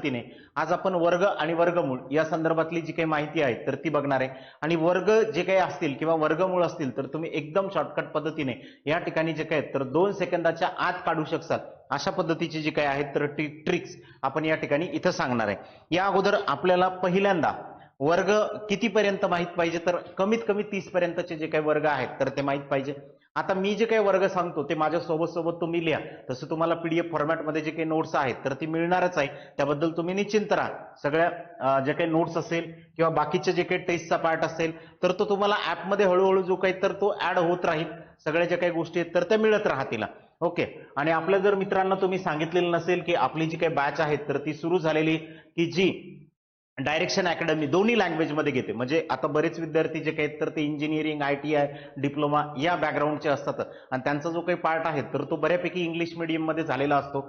पद्धतीने आज आपण वर्ग आणि वर्गमूळ या संदर्भातली जी काही माहिती आहे तर ती बघणार आहे। आणि वर्ग जे काही असतील किंवा वर्गमूळ असतील तर तुम्ही एकदम शॉर्टकट पद्धतीने या ठिकाणी जे काही तर 2 सेकंदाच्या आत काढू शकतात अशा पद्धतीची जी काही आहेत तर ट्रिक्स आपण या ठिकाणी इथं सांगणार आहे। या अगोदर आपल्याला पहिल्यांदा वर्ग कितीपर्यंत माहित पाहिजे, तर कमीत कमी 30 पर्यंतचे जे काही वर्ग आहेत तर ते माहित पाहिजे। आता मी जे काही वर्ग सांगतो ते माझ्या सोबत तुम्ही लिहा, तसं तुम्हाला पीडीएफ फॉर्मॅटमध्ये जे काही नोट्स आहेत तर ती मिळणारच आहे, त्याबद्दल तुम्ही निश्चिंत राहा। सगळ्या जे काही नोट्स असेल किंवा बाकीचे जे काही टेस्टचा पार्ट असेल तर तो तुम्हाला ऍपमध्ये हळूहळू जो काही तर तो ऍड होत राहील, सगळ्या ज्या काही गोष्टी आहेत तर त्या मिळत राहतील। ओके, आणि आपल्या जर मित्रांना तुम्ही सांगितलेलं नसेल की आपली जी काही बॅच आहे तर ती सुरू झालेली की जी डायरेक्शन अकॅडमी दोन्ही लँग्वेज मध्ये घेते, म्हणजे आता बरेच विद्यार्थी जे काही तर ते इंजिनिअरिंग ITI डिप्लोमा या बॅकग्राऊंडचे असतात आणि त्यांचा जो काही पार्ट आहे तर तो बऱ्यापैकी इंग्लिश मीडियम मध्ये झालेला असतो।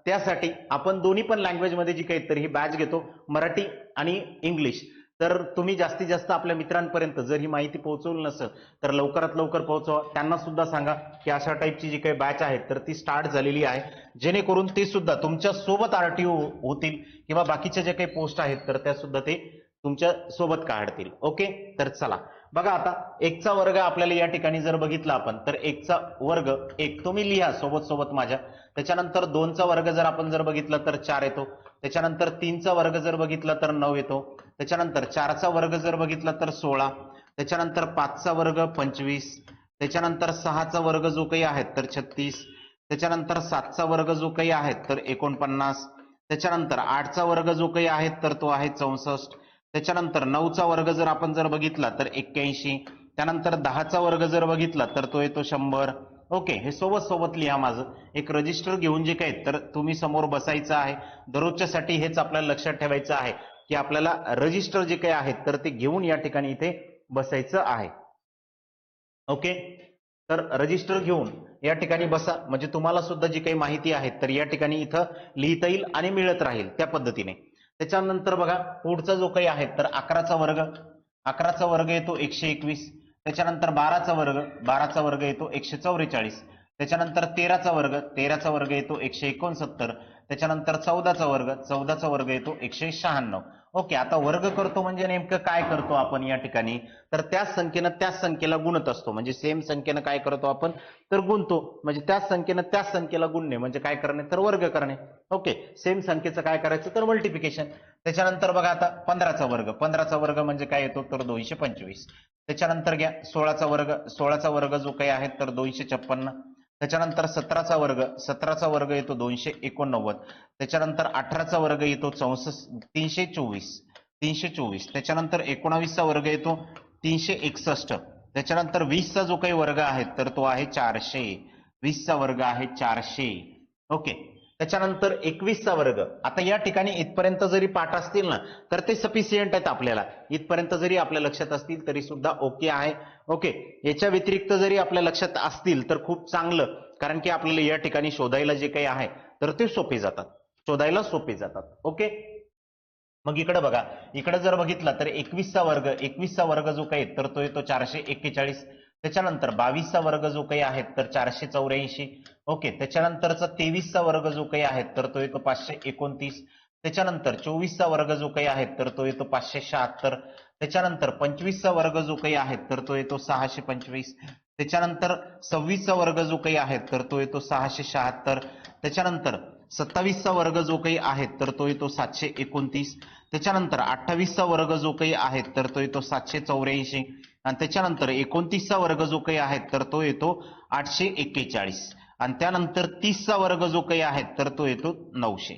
त्यासाठी आपण दोन्ही पण लँग्वेज मध्ये जी काही तर ही बॅच घेतो, मराठी आणि इंग्लिश। तर तुम्ही जास्तीत जास्त आपल्या मित्रांपर्यंत जर ही माहिती पोहोचवली नसेल तर लवकरात लवकर पोहोचवा, त्यांना सुद्धा सांगा की अशा टाईपची जी काही बॅच आहे तर ती स्टार्ट झालेली आहे, जेणेकरून ते सुद्धा तुमच्या सोबत RTO होतील किंवा बाकीच्या जे काही पोस्ट आहेत तर त्या सुद्धा ते तुमच्या सोबत काढतील। ओके, तर चला बघा, आता एकचा वर्ग आपल्याला या ठिकाणी जर बघितला आपण तर एकचा वर्ग एक तुम्ही लिहा सोबत माझ्या। त्याच्यानंतर 2चा वर्ग जर आपण जर बघितला तर 4 येतो। त्याच्यानंतर 3चा वर्ग जर बघितला तर 9 येतो। त्याच्यानंतर 4चा वर्ग जर बघितला तर 16। त्याच्यानंतर 5चा वर्ग 25। त्याच्यानंतर 6चा वर्ग जो काही आहे तर 36। त्याच्यानंतर 7चा वर्ग जो काही आहे तर 49। त्याच्यानंतर 8चा वर्ग जो काही आहे तर तो आहे 64। त्याच्यानंतर 9चा वर्ग जर आपण जर बघितला तर 81। त्यानंतर 10चा वर्ग जर बघितला तर तो येतो 100। ओके, हे सोबत लिहा माझं, एक रजिस्टर घेऊन जे काही तर तुम्ही समोर बसायचं आहे। दररोजच्यासाठी हेच आपल्याला लक्षात ठेवायचं आहे की आपल्याला रजिस्टर जे काही आहेत तर ते घेऊन या ठिकाणी इथे बसायचं आहे। ओके, तर रजिस्टर घेऊन या ठिकाणी बसा, म्हणजे तुम्हाला सुद्धा जी काही माहिती आहे तर या ठिकाणी इथं लिहिता येईल आणि मिळत राहील त्या पद्धतीने। त्याच्यानंतर बघा पुढचा जो काही आहे तर 11चा वर्ग येतो 121। त्याच्यानंतर 12चा वर्ग येतो 144। त्याच्यानंतर 13चा वर्ग येतो 169। त्याच्यानंतर 14चा वर्ग येतो 196। ओके, आता वर्ग करतो म्हणजे नेमकं काय करतो आपण या ठिकाणी, तर त्याच संख्येला गुणत असतो, म्हणजे सेम संख्येनं काय करतो आपण तर गुणतो, म्हणजे त्याच संख्येला गुणणे म्हणजे काय करणे तर वर्ग करणे। ओके, सेम संख्येचं काय करायचं तर मल्टिप्लिकेशन। त्याच्यानंतर बघा आता 15चा वर्ग म्हणजे काय येतो तर 225। त्याच्यानंतर घ्या 16चा वर्ग जो काही आहे तर 256। त्याच्यानंतर 17चा वर्ग येतो 289। त्याच्यानंतर 18चा वर्ग येतो 324। त्याच्यानंतर 19चा वर्ग येतो 361। त्याच्यानंतर 20चा जो काही वर्ग आहे तर तो आहे 400। 20चा वर्ग आहे 400। ओके, त्याच्यानंतर 21चा वर्ग, आता या ठिकाणी इथपर्यंत जरी पाठ असतील ना तर ते सफिशियंट आहेत, आपल्याला इथपर्यंत जरी आपल्या लक्षात असतील तरी सुद्धा ओके आहे। ओके, याच्या व्यतिरिक्त जरी आपल्या लक्षात असतील तर खूप चांगलं, कारण की आपल्याला या ठिकाणी शोधायला जे काही आहे तर ते सोपे जातात। ओके, मग इकडे बघा, इकडे जर बघितला तर 21चा वर्ग जो काही तर तो येतो 441। त्याच्यानंतर 22चा वर्ग जो काही आहे तर 484। ओके, त्याच्यानंतरचा 23चा वर्ग जो काही आहे तर तो येतो 529। त्याच्यानंतर 24चा वर्ग जो काही आहे तर तो येतो 576। त्याच्यानंतर 25चा वर्ग जो काही आहे तर तो येतो 625। त्याच्यानंतर 26चा वर्ग जो काही आहे तर तो येतो 676। त्याच्यानंतर 27चा वर्ग जो काही आहे तर तो येतो 729। त्याच्यानंतर 28चा वर्ग जो काही आहे तर तो येतो 784। आणि त्याच्यानंतर 29चा वर्ग जो काही आहे तर तो येतो 841। आणि त्यानंतर 30चा वर्ग जो काही आहे तर तो येतो 900।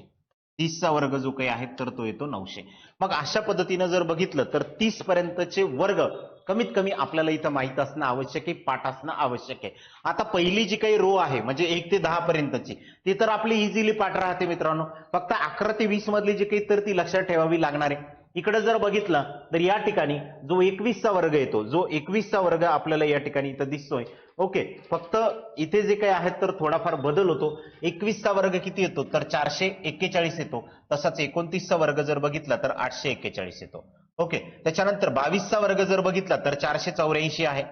30चा वर्ग जो काही आहे तर तो येतो 900। मग अशा पद्धतीनं जर बघितलं तर 30 पर्यंतचे वर्ग कमीत कमी आपल्याला इथं माहित असणं आवश्यक आहे, पाठ असणं आवश्यक आहे। आता पहिली जी काही रो आहे म्हणजे 1 ते 10 पर्यंतची ती तर आपली इझिली पाठ राहते मित्रांनो, फक्त 11 ते 20 मधली जी काही तर ती लक्षात ठेवावी लागणार आहे। इकडे जर बघितलं तर या ठिकाणी जो 21चा वर्ग आपल्याला या ठिकाणी इथं दिसतोय। ओके, फक्त इथे जे काही आहेत तर थोडाफार बदल होतो। 21चा वर्ग किती येतो तर 441 येतो, तसाच 29चा वर्ग जर बघितला तर 841 येतो। ओके, त्याच्यानंतर 22चा वर्ग जर बघितला तर 484 आहे,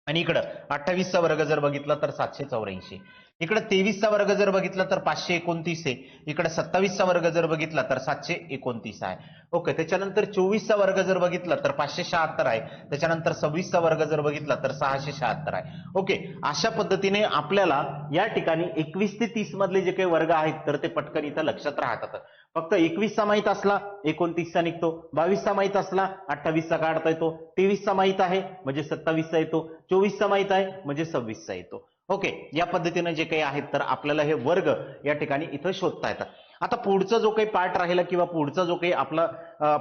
आणि इकडं 28चा वर्ग जर बघितला तर 784। इकडे 23चा वर्ग जर बघितला तर 529 आहे. इकडे 27चा वर्ग जर बघितला तर 729 आहे. ओके, त्याच्यानंतर 24चा वर्ग जर बघितला तर 576 आहे. त्याच्यानंतर 26चा वर्ग जर बघितला तर 676 आहे. ओके, अशा पद्धतीने आपल्याला या ठिकाणी 21 ते 30 मधले जे काही वर्ग आहेत तर ते पटकन इथं लक्षात राहतात. फक्त 21चा माहित असला 29चा निघतो, 22चा माहित असला 28चा काढता येतो, 23चा माहित आहे म्हणजे 27चा येतो, 24चा माहित आहे म्हणजे 26चा येतो. ओके, या पद्धतीने जे काही आहेत तर आपल्याला हे वर्ग या ठिकाणी इथं शोधता येतात. आता पुढचा जो काही पार्ट राहिला किंवा पुढचा जो काही आपला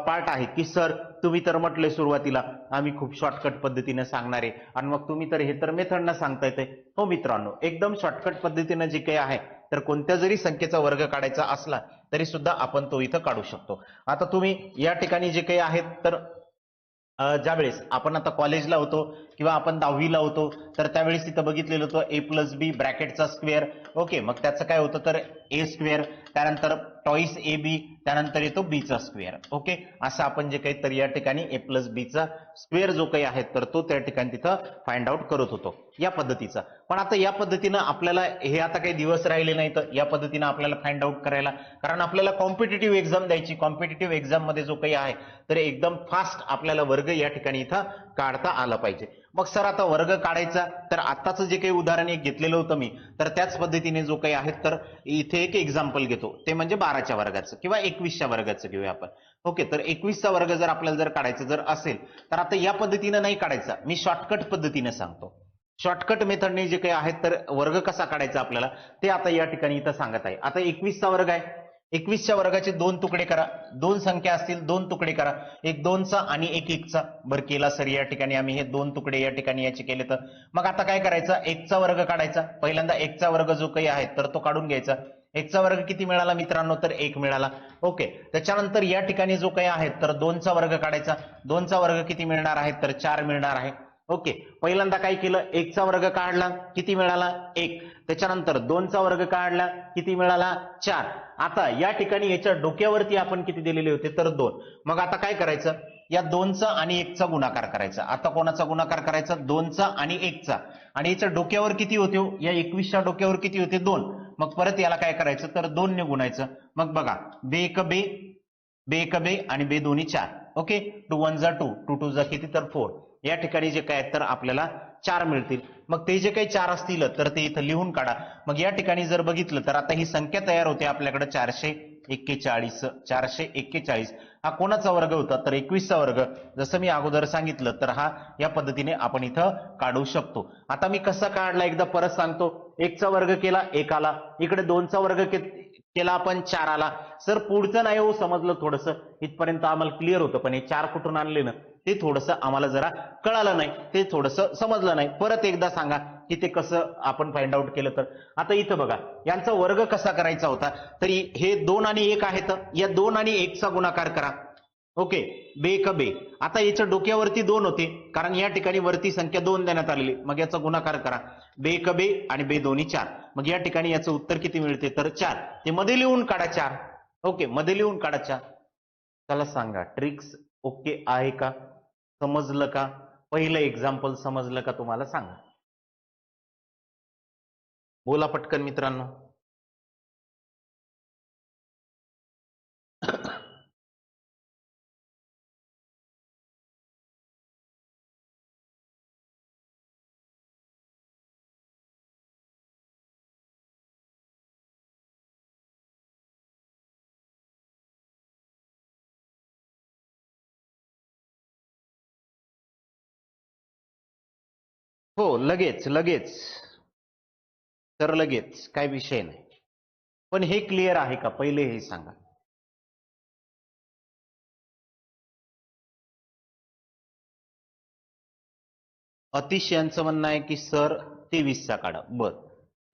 पार्ट आहे की सर तुम्ही तर म्हटले सुरुवातीला आम्ही खूप शॉर्टकट पद्धतीने सांगणार आहे आणि मग तुम्ही तर हे तर मेथडनं सांगता येते. हो मित्रांनो, एकदम शॉर्टकट पद्धतीने जे काही आहे तर कोणत्या जरी संख्येचा वर्ग काढायचा असला तरी सुद्धा आपण तो इथं काढू शकतो. आता तुम्ही या ठिकाणी जे काही आहेत तर ज्यावेळेस आपण आता कॉलेजला होतो किंवा आपण 10वीला होतो तर त्यावेळेस तिथं बघितलेलं होतं ए प्लस बी ब्रॅकेटचा स्क्वेअर. ओके, मग त्याचं काय होतं तर ए स्क्वेअर, त्यानंतर टॉईस ए बी, त्यानंतर येतो बीचा स्क्वेअर. ओके, असं आपण जे काही तर या ठिकाणी ए प्लस बीचा स्क्वेअर जो काही आहे तर तो त्या ठिकाणी तिथं फाइंड आउट करत होतो या पद्धतीचा. पण आता या पद्धतीनं आपल्याला हे आता काही दिवस राहिले नाही तर या पद्धतीनं आपल्याला फाइंड आउट करायला, कारण आपल्याला कॉम्पिटिटिव्ह एक्झाम द्यायची. कॉम्पिटिटिव्ह एक्झाम मध्ये जो काही आहे तर एकदम फास्ट आपल्याला वर्ग या ठिकाणी इथं काढता आला पाहिजे. मग सर आता वर्ग काढायचा तर आताच जे काही उदाहरण एक घेतलेलं होतं मी तर त्याच पद्धतीने जो काही आहे तर इथे एक एक्झाम्पल घेतो, ते म्हणजे 12च्या वर्गाचं किंवा 21च्या वर्गाचं घेऊया आपण. ओके, तर 21चा वर्ग जर आपल्याला जर काढायचं जर असेल तर आता या पद्धतीनं नाही काढायचा, मी शॉर्टकट पद्धतीने सांगतो. शॉर्टकट मेथडने जे काही आहेत तर वर्ग कसा काढायचा आपल्याला ते आता या ठिकाणी इथं सांगत आहे. आता 21चा वर्ग आहे, 21च्या वर्गाचे 2 तुकडे करा. 2 संख्या असतील 2 तुकडे करा, एक 2चा आणि एक 1चा. बरं केला सर, या ठिकाणी आम्ही हे 2 तुकडे या ठिकाणी याचे केले तर मग आता काय करायचं, 1चा वर्ग काढायचा. पहिल्यांदा 1चा वर्ग जो काही आहे तर तो काढून घ्यायचा. 1चा वर्ग किती मिळाला मित्रांनो तर 1 मिळाला. ओके, त्याच्यानंतर या ठिकाणी जो काही आहे तर 2चा वर्ग काढायचा. 2चा वर्ग किती मिळणार आहे तर 4 मिळणार आहे. ओके, पहिल्यांदा काय केलं, 1चा वर्ग काढला किती मिळाला 1. त्याच्यानंतर 2चा वर्ग काढला किती मिळाला 4. आता या ठिकाणी याच्या डोक्यावरती आपण किती दिलेले होते तर 2. मग आता काय करायचं, या 2चा आणि 1चा गुणाकार करायचा. आता कोणाचा गुणाकार करायचा 2चा आणि 1चा, आणि याच्या डोक्यावर किती होते या 21च्या डोक्यावर किती होते 2. मग परत याला काय करायचं तर 2 ने गुणायचं. मग बघा बे एक बे, बे एक बे आणि बे दोन्ही 4. ओके, 2 1 जा 2, 2 2 जा किती तर 4. या ठिकाणी जे काय तर आपल्याला 4 मिळतील. मग ते जे काही 4 असतील तर ते इथं लिहून काढा. मग या ठिकाणी जर बघितलं तर आता ही संख्या तयार होते आपल्याकडे 441. 441 हा कोणाचा वर्ग होता तर 21चा वर्ग. जसं मी अगोदर सांगितलं तर हा या पद्धतीने आपण इथं काढू शकतो. आता मी कसा काढला एकदा परत सांगतो. 1चा वर्ग केला 1 आला, इकडे 2चा वर्ग केला आपण 4 आला. सर पुढचं नाही हो समजलं, थोडंसं इथपर्यंत आम्हाला क्लिअर होतं पण हे 4 कुठून आणले ना ते थोडंसं आम्हाला जरा कळालं नाही, ते थोडंसं समजलं नाही. परत एकदा सांगा की ते कसं आपण फाइंड आउट केलं तर. आता इथं बघा यांचा वर्ग कसा करायचा होता, तरी हे 2 आणि 1 आहेत, या 2 आणि 1चा गुणाकार करा. ओके, बे एक बे. आता याच्या डोक्यावरती 2 होते कारण या ठिकाणी वरती संख्या 2 देण्यात आलेली, मग याचा गुणाकार करा. बे एक बे आणि बे दोन्ही 4. मग या ठिकाणी याचं उत्तर किती मिळते तर 4. ते मध्ये लिहून काढा 4. ओके, मध्ये लिहून काढा 4. चला सांगा ट्रिक्स ओके आहे का, समजलं का, पहिलं एक्झाम्पल समजलं का तुम्हाला सांगा, बोला पटकन मित्रांनो. हो लगेच लगेच तर लगेच काय विषय नाही, पण हे क्लिअर आहे का पहिले हे सांगा. अतिश यांचं म्हणणं आहे की सर 23चा काढा. बर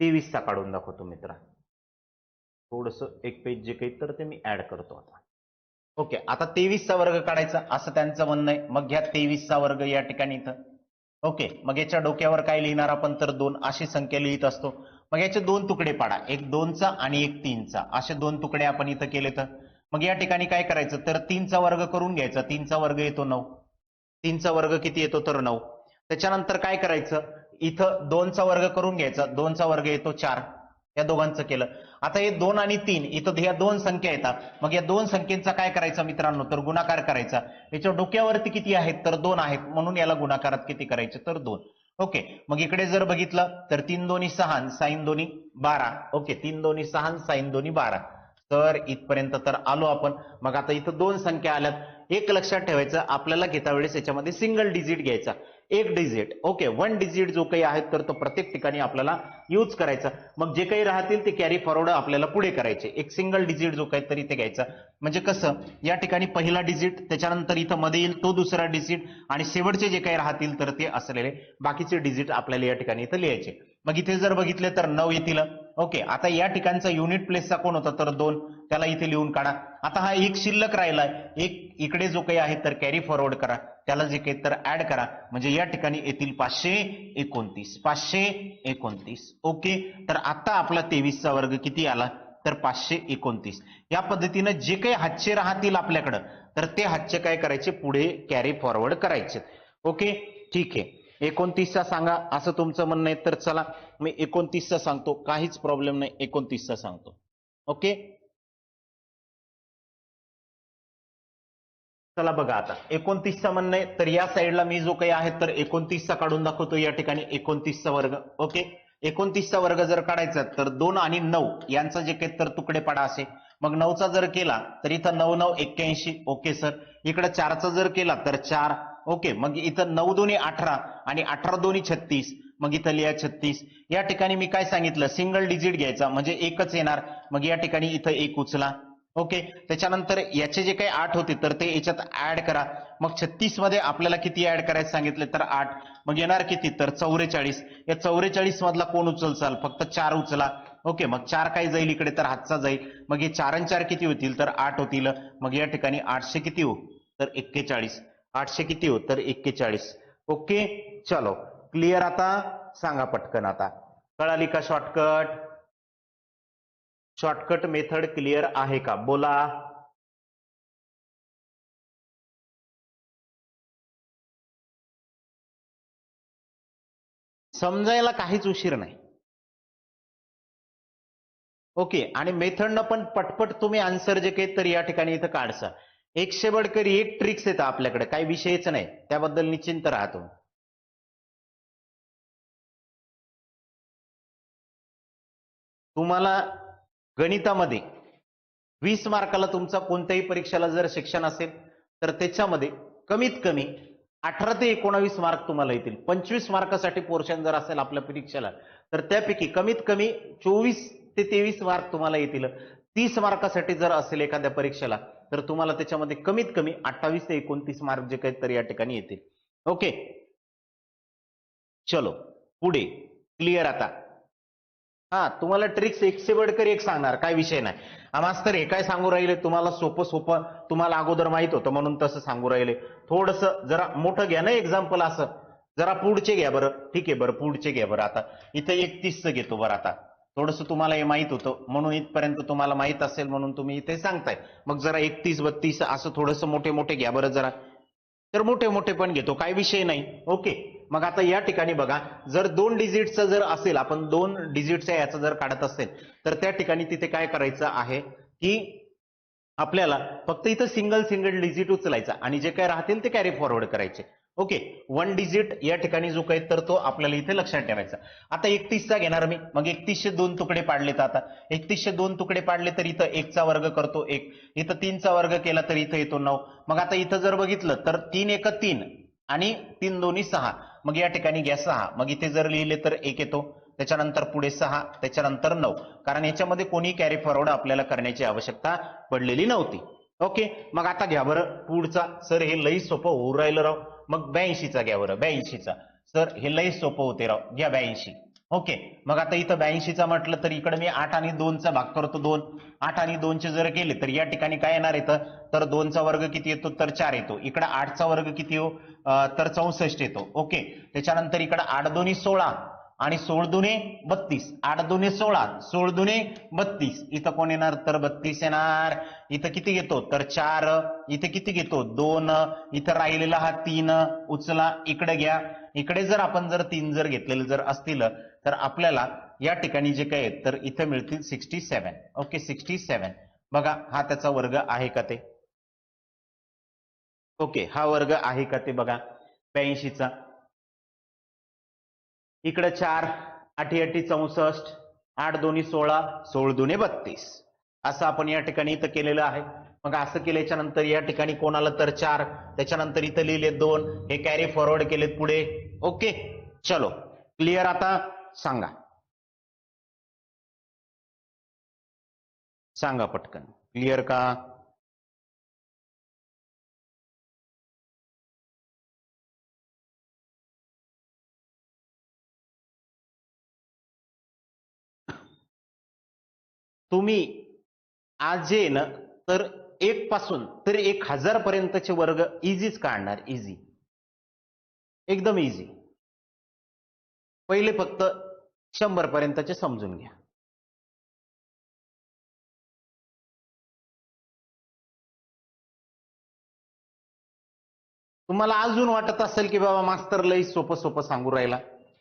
23चा काढून दाखवतो मित्रा. थोडस एक पेज जे काही तर ते मी ऍड करतो आता. ओके, आता 23चा वर्ग काढायचा असं त्यांचं म्हणणं आहे. मग घ्या 23चा वर्ग या ठिकाणी इथं. ओके, मग याच्या डोक्यावर काय लिहिणार आपण तर 2 अशी संख्या लिहित असतो. मग याचे 2 तुकडे पाडा, एक 2चा आणि एक 3चा, असे 2 तुकडे आपण इथं केले तर मग या ठिकाणी काय करायचं तर 3चा वर्ग करून घ्यायचा. 3चा वर्ग येतो 9. 3चा वर्ग किती येतो तर 9. त्याच्यानंतर काय करायचं, इथं 2चा वर्ग करून घ्यायचा, 2चा वर्ग येतो 4, या दोघांचं केलं. आता हे 2 आणि 3 इथं ह्या दोन संख्या येतात, मग या दोन संख्येचा काय करायचा मित्रांनो, तर गुणाकार करायचा. याच्या डोक्यावरती किती आहेत, तर 2 आहेत, म्हणून याला गुणाकारात किती करायचे, तर 2. ओके, मग इकडे जर बघितलं तर 3 दोन्ही 6 साईन दोन्ही 12. ओके, 3 दोन्ही 6 साईन दोन्ही 12. तर इथपर्यंत तर आलो आपण. मग आता इथं दोन संख्या आल्यात. एक लक्षात ठेवायचं, आपल्याला घेता वेळेस याच्यामध्ये सिंगल डिजिट घ्यायचा, एक डिजिट. ओके, 1 डिजिट जो काही आहे तर तो प्रत्येक ठिकाणी आपल्याला यूज करायचा. मग जे काही राहतील ते कॅरी फॉरवर्ड आपल्याला पुढे करायचे. एक सिंगल डिजिट जो काही तरी ते घ्यायचा. म्हणजे कसं, या ठिकाणी पहिला डिजिट, त्याच्यानंतर इथं मध्ये येईल तो दुसरा डिजिट, आणि शेवटचे जे काही राहतील तर ते असलेले बाकीचे डिजिट आपल्याला या ठिकाणी इथं लिहायचे. मग इथे जर बघितले तर 9 येतील. ओके, आता या ठिकाणचा युनिट प्लेसचा कोण होता, तर 2, त्याला इथे लिहून काढा. आता हा एक शिल्लक राहिलाय, एक इकडे जो काही आहे तर कॅरी फॉरवर्ड करा, त्याला जे काही तर ऍड करा. म्हणजे या ठिकाणी येतील 529, 529. ओके, तर आता आपला 23चा वर्ग किती आला, तर 529. या पद्धतीने जे काही हातचे राहतील आपल्याकडं तर ते हातचे काय करायचे, पुढे कॅरी फॉरवर्ड करायचे. ओके, ठीक आहे. 29चा सांगा असं तुमचं म्हणणं आहे, तर चला मी 29चा सांगतो, काहीच प्रॉब्लेम नाही, 29चा सांगतो. ओके, चला बघा आता 29चा म्हणणं आहे, तर या साईडला मी जो काही आहे तर 29चा काढून दाखवतो. या ठिकाणी 29चा वर्ग. ओके, 29चा वर्ग जर काढायचा तर 2 आणि 9 यांचा जे काही तर तुकडे पाडा असे. मग 9चा जर केला तर इथं 9 9 81. ओके सर, इकडे 4चा जर केला तर 4. ओके, मग इथं 9 दोन्ही 18 आणि 18 दोन्ही 36. मग इथं लिहा 36. या ठिकाणी मी काय सांगितलं, सिंगल डिजिट घ्यायचा म्हणजे एकच येणार. मग या ठिकाणी इथं एक उचला. ओके, त्याच्यानंतर याचे जे काही 8 होते तर ते याच्यात ऍड करा. मग 36 मध्ये आपल्याला किती ऍड करायचं सांगितले, तर 8. मग येणार किती, तर 44. या 44 मधला कोण उचलचाल, फक्त 4 उचला. ओके, मग 4 काय जाईल इकडे, तर हातचा जाईल. मग हे 4 आणि 4 किती होतील, तर 8 होतील. मग या ठिकाणी 800 किती हो, तर 41. 800 किती हो, तर 41. ओके, चलो क्लिअर. आता सांगा पटकन, आता कळाली का शॉर्टकट? शॉर्टकट मेथड क्लिअर आहे का, बोला. समजायला काहीच उशीर नाही. ओके, आणि मेथडनं पण पटपट तुम्ही आन्सर जे काही तर या ठिकाणी इथं काढसा. 100 बडकरी एक ट्रिक्स येतं आपल्याकडे, काही विषयच नाही, त्याबद्दल निश्चिंत राहतो. तुम्हाला गणितामध्ये 20 मार्काला तुमचा कोणत्याही परीक्षेला जर सेक्शन असेल तर त्याच्यामध्ये कमीत कमी 18 ते 19 मार्क तुम्हाला येतील. 25 मार्कासाठी पोर्शन जर असेल आपल्या परीक्षेला तर त्यापैकी कमीत कमी 24 ते 23 मार्क तुम्हाला येतील. 30 मार्कासाठी जर असेल एखाद्या परीक्षेला तर तुम्हाला त्याच्यामध्ये कमीत कमी 28 ते 29 मार्क जे काही तर या ठिकाणी येतील. ओके, चलो पुढे. क्लिअर आता? हा, तुम्हाला ट्रिक्स 100 बडकर एक सांगणार, काय विषय नाही. मास्तर हे काय सांगू राहिले, तुम्हाला सोपं सोपं तुम्हाला अगोदर माहित होतं म्हणून तसं सांगू राहिले. थोडस जरा मोठं घ्या ना एक्झाम्पल, असं जरा पुढचे घ्या बरं. ठीक आहे, बरं पुढचे घ्या बरं. आता इथं 31चं घेतो बरं. आता थोडस तुम्हाला हे माहित होतं म्हणून इथपर्यंत तुम्हाला माहित असेल म्हणून तुम्ही इथे सांगताय. मग जरा 31 32 असं थोडस मोठे मोठे घ्या बरं जरा. तर मोठे मोठे पण घेतो, काही विषय नाही. ओके, मग आता या ठिकाणी बघा, जर 2 डिजिटचं जर असेल, आपण 2 डिजिटच्या याचं जर काढत असेल तर त्या ठिकाणी तिथे काय करायचं आहे की आपल्याला फक्त इथं सिंगल सिंगल डिजिट उचलायचा आणि जे काय राहतील ते कॅरी फॉरवर्ड करायचे. ओके, 1 डिजिट या ठिकाणी जो काही तर तो आपल्याला इथे लक्षात ठेवायचा. आता 31चा घेणार मी. मग 31चे 2 तुकडे पाडलेत. आता 31चे 2 तुकडे पाडले तर इथं 1चा वर्ग करतो 1, इथं 3चा वर्ग केला तर इथं येतो 9. मग आता इथं जर बघितलं तर 3 1 3 आणि 3 दोन्ही 6. मग या ठिकाणी घ्या 6. मग इथे जर लिहिले तर 1 येतो, त्याच्यानंतर पुढे 6, त्याच्यानंतर 9. कारण याच्यामध्ये कोणी कॅरी फॉरवर्ड आपल्याला करण्याची आवश्यकता पडलेली नव्हती. ओके, मग आता घ्या बरं पुढचा. सर हे लई सोपं होऊ राहिलं राव. मग 82चा घ्या बरं. 82चा सर हे लई सोपं होते राव, घ्या 82. ओके, मग आता इथं 82चा म्हटलं तर इकडे मी 8 आणि 2चा भाग करतो 2. 8 आणि 2चे जर केले तर या ठिकाणी काय येणार येतं, तर 2चा वर्ग किती येतो, तर 4 येतो. इकडे 8चा वर्ग किती हो, तर 64 येतो. ओके, त्याच्यानंतर इकडे 8 दोन्ही 16 आणि 16 दुने 32, 8 दुने 16, 16 दुने 32. इथं कोण येणार तर 32 येणार. इथं किती घेतो तर 4, इथे किती घेतो 2, इथं राहिलेला हा 3 उचला इकडे घ्या. इकडे जर आपण जर 3 जर घेतलेलं जर असतील तर आपल्याला या ठिकाणी जे काही तर इथे मिळतील 67. ओके 67. बघा हा त्याचा वर्ग आहे का ते. ओके हा वर्ग आहे का ते बघा 82चा. इकडे 4, 8 8 64, 8 2 16, 16 2 32. असं आपण या ठिकाणी इथं केलेलं आहे. मग असं केल्याच्या नंतर या ठिकाणी कोणाला तर 4, त्याच्यानंतर इथं लिहिले 2, हे कॅरी फॉरवर्ड केलेत पुढे. ओके चलो क्लिअर. आता सांगा सांगा पटकन क्लिअर का. तुम्ही आज जे ना तर 1 पासून तर 1000 पर्यंतचे वर्ग इझीच काढणार. इझी एकदम इझी. पहिले फक्त 100 पर्यंतचे समजून घ्या. तुम्हाला अजून वाटत असेल की बाबा मास्तर लई सोपं सोपं सांगू राहिला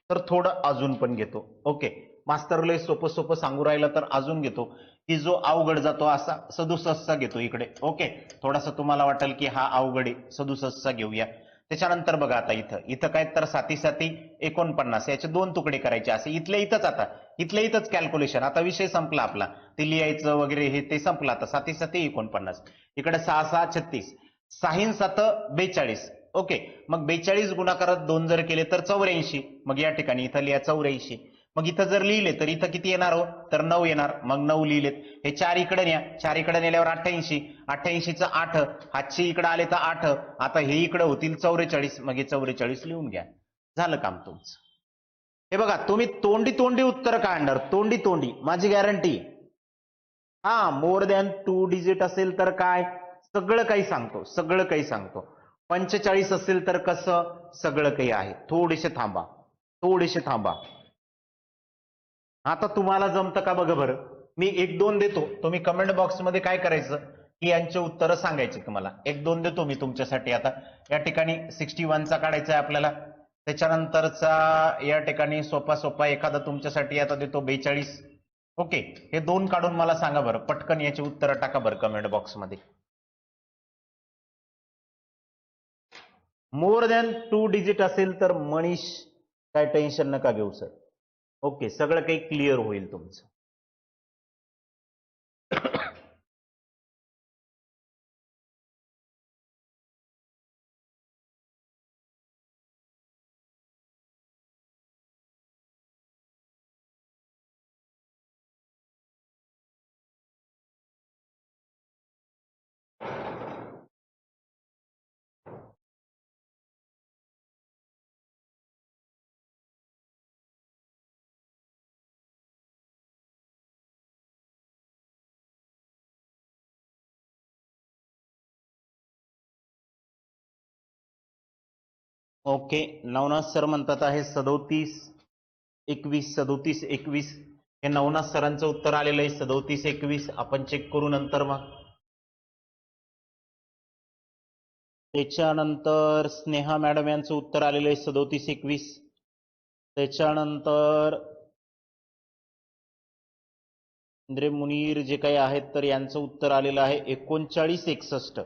तर थोडं अजून पण घेतो. ओके मास्तर लई सोपं सोपं सांगू राहिला तर अजून घेतो की जो अवघड जातो असा 67चा घेतो इकडे. ओके थोडासा तुम्हाला वाटेल की हा अवघड आहे 67चा घेऊया. त्याच्यानंतर बघा आता इथं इथं काय तर 7 7 49 याचे 2 तुकडे करायचे असे इथल्या इथंच. आता इथल्या इथंच कॅल्क्युलेशन. आता विषय संपला आपला ते लिहायचं वगैरे हे ते संपलं. आता 7 7 49 इकडे 6 6 36, 6 7 42. ओके मग 42 गुणाकारात 2 जर केले तर 84. मग या ठिकाणी इथं लिहा 84. मग इथं जर लिहिले तर इथं किती येणार हो तर 9 येणार. मग 9 लिहिलेत. हे 4 इकडे न्या. 4 इकडे नेल्यावर 88. 88चं 8, हातचे इकडे आले तर 8. आता हे इकडे होतील 44. मग हे 44 लिहून घ्या. झालं काम तुमचं. हे बघा तुम्ही तोंडी तोंडी उत्तर काढणार. तोंडी तोंडी माझी गॅरंटी. हा मोर दॅन 2 डिजिट असेल तर काय सगळं काही सांगतो. सगळं काही सांगतो. 45 असेल तर कसं सगळं काही आहे. थोडेसे थांबा. थोडेसे थांबा. आता तुम्हाला जमतं का बघा बरं. मी 1 2 देतो. तुम्ही कमेंट बॉक्स मध्ये काय करायचं की यांचे उत्तर सांगायचे तुम्हाला. 1 2 देतो मी तुमच्यासाठी. आता या ठिकाणी 61चा काढायचा आहे आपल्याला. त्याच्यानंतरचा या ठिकाणी सोपा सोपा एखादा तुमच्यासाठी आता देतो 42. ओके हे 2 काढून मला सांगा बरं पटकन याची उत्तर टाका बरं कमेंट बॉक्स मध्ये. मोर दॅन 2 डिजिट असेल तर मनीष काय टेन्शन नका घेऊ सर. ओके सगळं काही क्लिअर होईल तुमचं. ओके नवनाथ सर म्हणतात आहे 37 21. 37 21 हे नवनाथ सरांचं उत्तर आलेलं आहे 37 21. आपण चेक करू नंतर. मग त्याच्यानंतर स्नेहा मॅडम यांचं उत्तर आलेलं आहे 37 21. त्याच्यानंतर इंद्रे मुनीर जे काही आहेत तर यांचं उत्तर आलेलं आहे 39 61.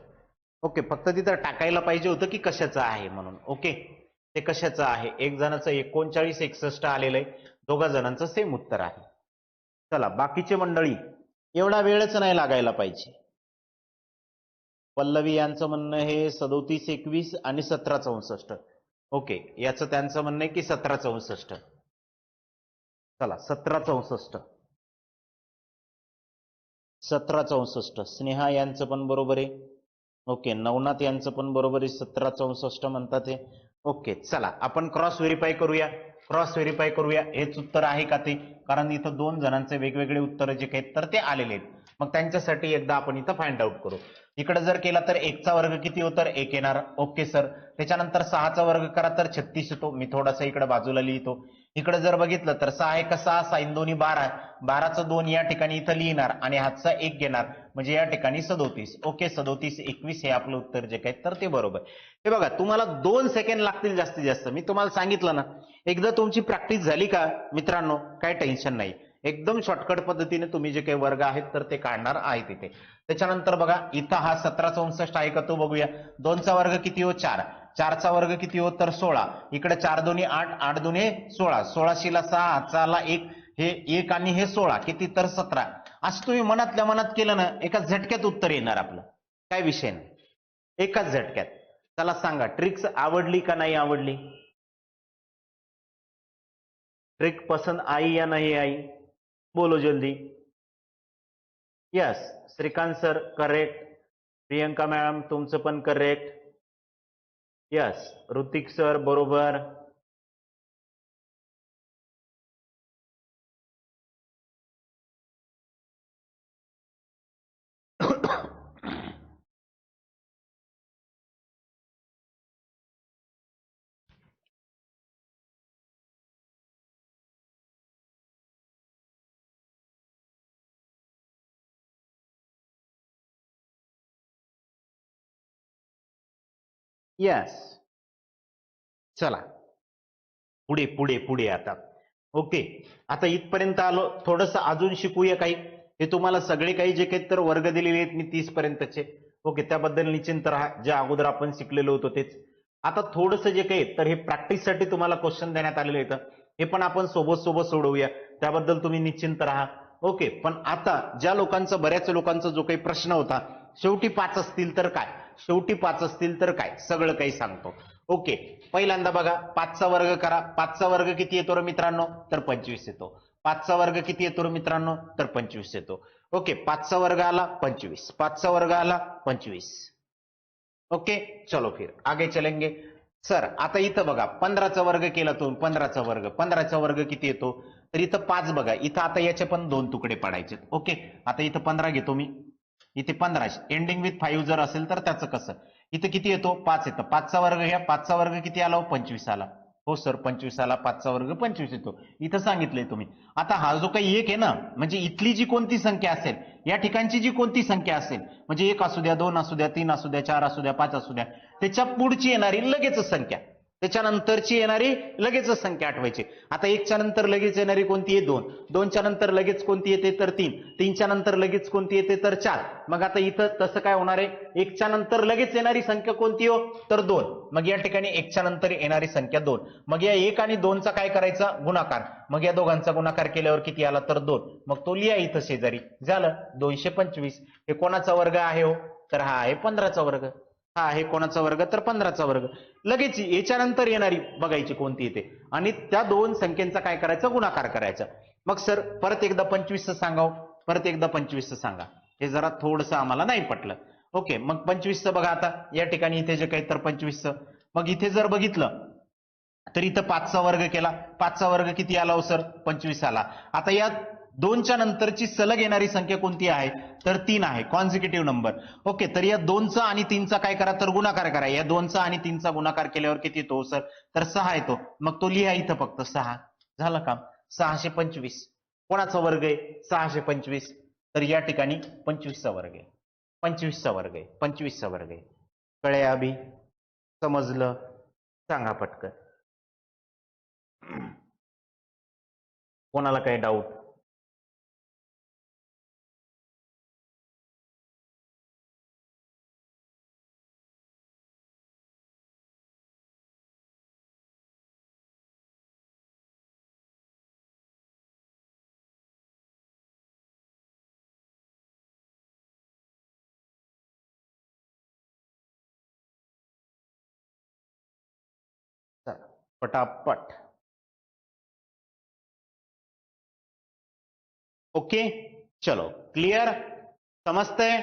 ओके फक्त तिथं टाकायला पाहिजे होतं की कशाचं आहे म्हणून. ओके ते कशाचं आहे. एक जणाचं 39 61 आलेलं आहे. दोघा जणांचं सेम उत्तर आहे. चला बाकीचे मंडळी एवढा वेळच नाही लागायला पाहिजे. पल्लवी यांचं म्हणणं हे 37 21 आणि 17 64. ओके याचं त्यांचं म्हणणं आहे की 17 64. चला 17 64. 17 64 स्नेहा यांचं पण बरोबर आहे. ओके नवनाथ यांचं पण बरोबर आहे 17 64 म्हणतात हे. ओके चला आपण क्रॉस व्हेरीफाय करूया. क्रॉस व्हेरीफाय करूया हेच उत्तर आहे का ते. कारण इथं 2 जणांचे वेगवेगळे उत्तर जे काही तर ते आलेले आहेत. मग त्यांच्यासाठी एकदा आपण इथं फाइंड आउट करू. इकडे जर केला तर 1चा वर्ग किती होतं 1 येणार. Okay sir. त्याच्यानंतर 6चा वर्ग करा तर 36 येतो. मी थोडासा इकडे बाजूला लिहितो. इकडे जर बघितलं तर 6 एक 6, 6 दोन्ही 12, 12चं 2 या ठिकाणी इथं लिहिणार आणि हातचा 1 घेणार, म्हणजे या ठिकाणी 37. ओके, 37 21 हे आपलं उत्तर जे काय तर ते बरोबर. हे बघा, तुम्हाला 2 सेकंड लागतील जास्तीत जास्त. मी तुम्हाला सांगितलं ना, एकदा तुमची प्रॅक्टिस झाली का मित्रांनो, काय टेन्शन नाही. एकदम शॉर्टकट पद्धतीने तुम्ही जे काही वर्ग आहेत तर ते काढणार आहेत इथे. त्याच्यानंतर बघा, इथं हा 1764 आहे का तो बघूया. 2चा वर्ग किती हो? 4. 4चा वर्ग किती हो? तर 16. इकडे 4 दोन्ही 8, 8 दोन्ही 16, 16शीला 6, हातचाला 1, हे 1 आणि हे 16 किती तर 17. असं तुम्ही मनातल्या मनात केलं ना, एका झटक्यात उत्तर येणार आपलं, काय विषय नाही, एकाच झटक्यात. चला सांगा, ट्रिक्स आवडली का नाही आवडली? ट्रिक पसंद आई या नहीं आई? बोलो जल्दी. Yes, Shrikant sir correct. Priyanka madam तुमचं पण करेक्ट. यस, ऋतिक सर बरोबर. यस, चला पुढे पुढे पुढे आता. ओके, आता इथपर्यंत आलो. थोडस अजून शिकूया काही. हे तुम्हाला सगळे काही जे काही तर वर्ग दिलेले आहेत मी 30 पर्यंतचे. ओके, त्याबद्दल निश्चिंत राहा, जे अगोदर आपण शिकलेलो होतो तेच. आता थोडस जे काही तर हे प्रॅक्टिससाठी तुम्हाला क्वेश्चन देण्यात आलेले आहेत, हे पण आपण सोबत सोबत सोडवूया, त्याबद्दल तुम्ही निश्चिंत राहा. ओके, पण आता ज्या लोकांचा, बऱ्याच लोकांचा जो काही प्रश्न होता, शेवटी 5 असतील तर काय, शेवटी 5 असतील तर काय, सगळं काही सांगतो. ओके, पहिल्यांदा बघा, 5चा वर्ग करा. 5चा वर्ग किती येतो रे मित्रांनो? तर 25 येतो. 5चा वर्ग किती येतो रे मित्रांनो? तर 25 येतो. ओके, 5चा वर्ग आला 25, 5चा वर्ग आला 25. ओके, चलो फिर आगे चलेंगे. सर आता इथं बघा, 15चा वर्ग केला तुम्ही, 15चा वर्ग किती येतो? तर इथं 5 बघा, इथं आता याचे पण 2 तुकडे पडायचे. ओके, आता इथं 15 घेतो मी, इथे 15 एंडिंग विथ 5 जर असेल तर त्याचं कसं. इथं किती येतो? 5 येतं. 5चा वर्ग घ्या, 5चा वर्ग किती आला? 25 आला. हो सर, 25 आला. 5चा वर्ग 25 येतो, इथं सांगितलंय तुम्ही. आता हा जो काही एक आहे ना, म्हणजे इथली जी कोणती संख्या असेल, या ठिकाणची जी कोणती संख्या असेल, म्हणजे 1 असू द्या, 2 असू द्या, 3 असू द्या, 4 असू द्या, 5 असू द्या, त्याच्या पुढची येणारी लगेचच संख्या, त्याच्यानंतरची येणारी लगेचच संख्या आठवायची. आता 1च्या नंतर लगेच येणारी कोणती आहे? 2. 2च्या नंतर लगेच कोणती येते? तर 3. 3च्या नंतर लगेच कोणती येते? तर 4. मग आता इथं तसं काय होणार आहे? 1च्या नंतर लगेच येणारी संख्या कोणती हो? तर 2. मग या ठिकाणी 1च्या नंतर येणारी संख्या 2. मग या 1 आणि 2चा काय करायचा? गुणाकार. मग या दोघांचा गुणाकार केल्यावर किती आला? तर 2. मग तो लिहा इथं शेजारी. झालं 225. हे कोणाचा वर्ग आहे हो? तर हा आहे 15चा वर्ग. हा आहे कोणाचा वर्ग? तर 15चा वर्ग. लगेच याच्यानंतर येणारी बघायची कोणती येते आणि त्या दोन संख्येचा काय करायचं? गुणाकार करायचा. मग सर परत एकदा 25 सांगा, परत एकदा 25 सांगा, हे जरा थोडंसं आम्हाला नाही पटलं. ओके, मग 25 बघा, आता या ठिकाणी इथे जे काही तर 25. मग इथे जर बघितलं तर इथं 5चा वर्ग केला, 5चा वर्ग किती आला हो सर? 25 आला. आता या 2च्या नंतरची सलग येणारी संख्या कोणती आहे? तर 3 आहे, कॉन्झिक्युटिव्ह नंबर. ओके, तर या 2चा आणि 3चा काय करा? तर गुणाकार करा. या 2चा आणि 3चा गुणाकार केल्यावर किती येतो सर? तर 6 येतो. मग तो लिहा इथं फक्त 6. झालं काम. 625 कोणाचा वर्ग आहे? 625. तर या ठिकाणी 25चा वर्ग आहे, 25चा वर्ग आहे, 25चा वर्ग आहे. कळे अभि? समजलं? सांगा पटकन. कोणाला काही डाऊट? पटापट. ओके, चलो क्लिअर? समजतंय?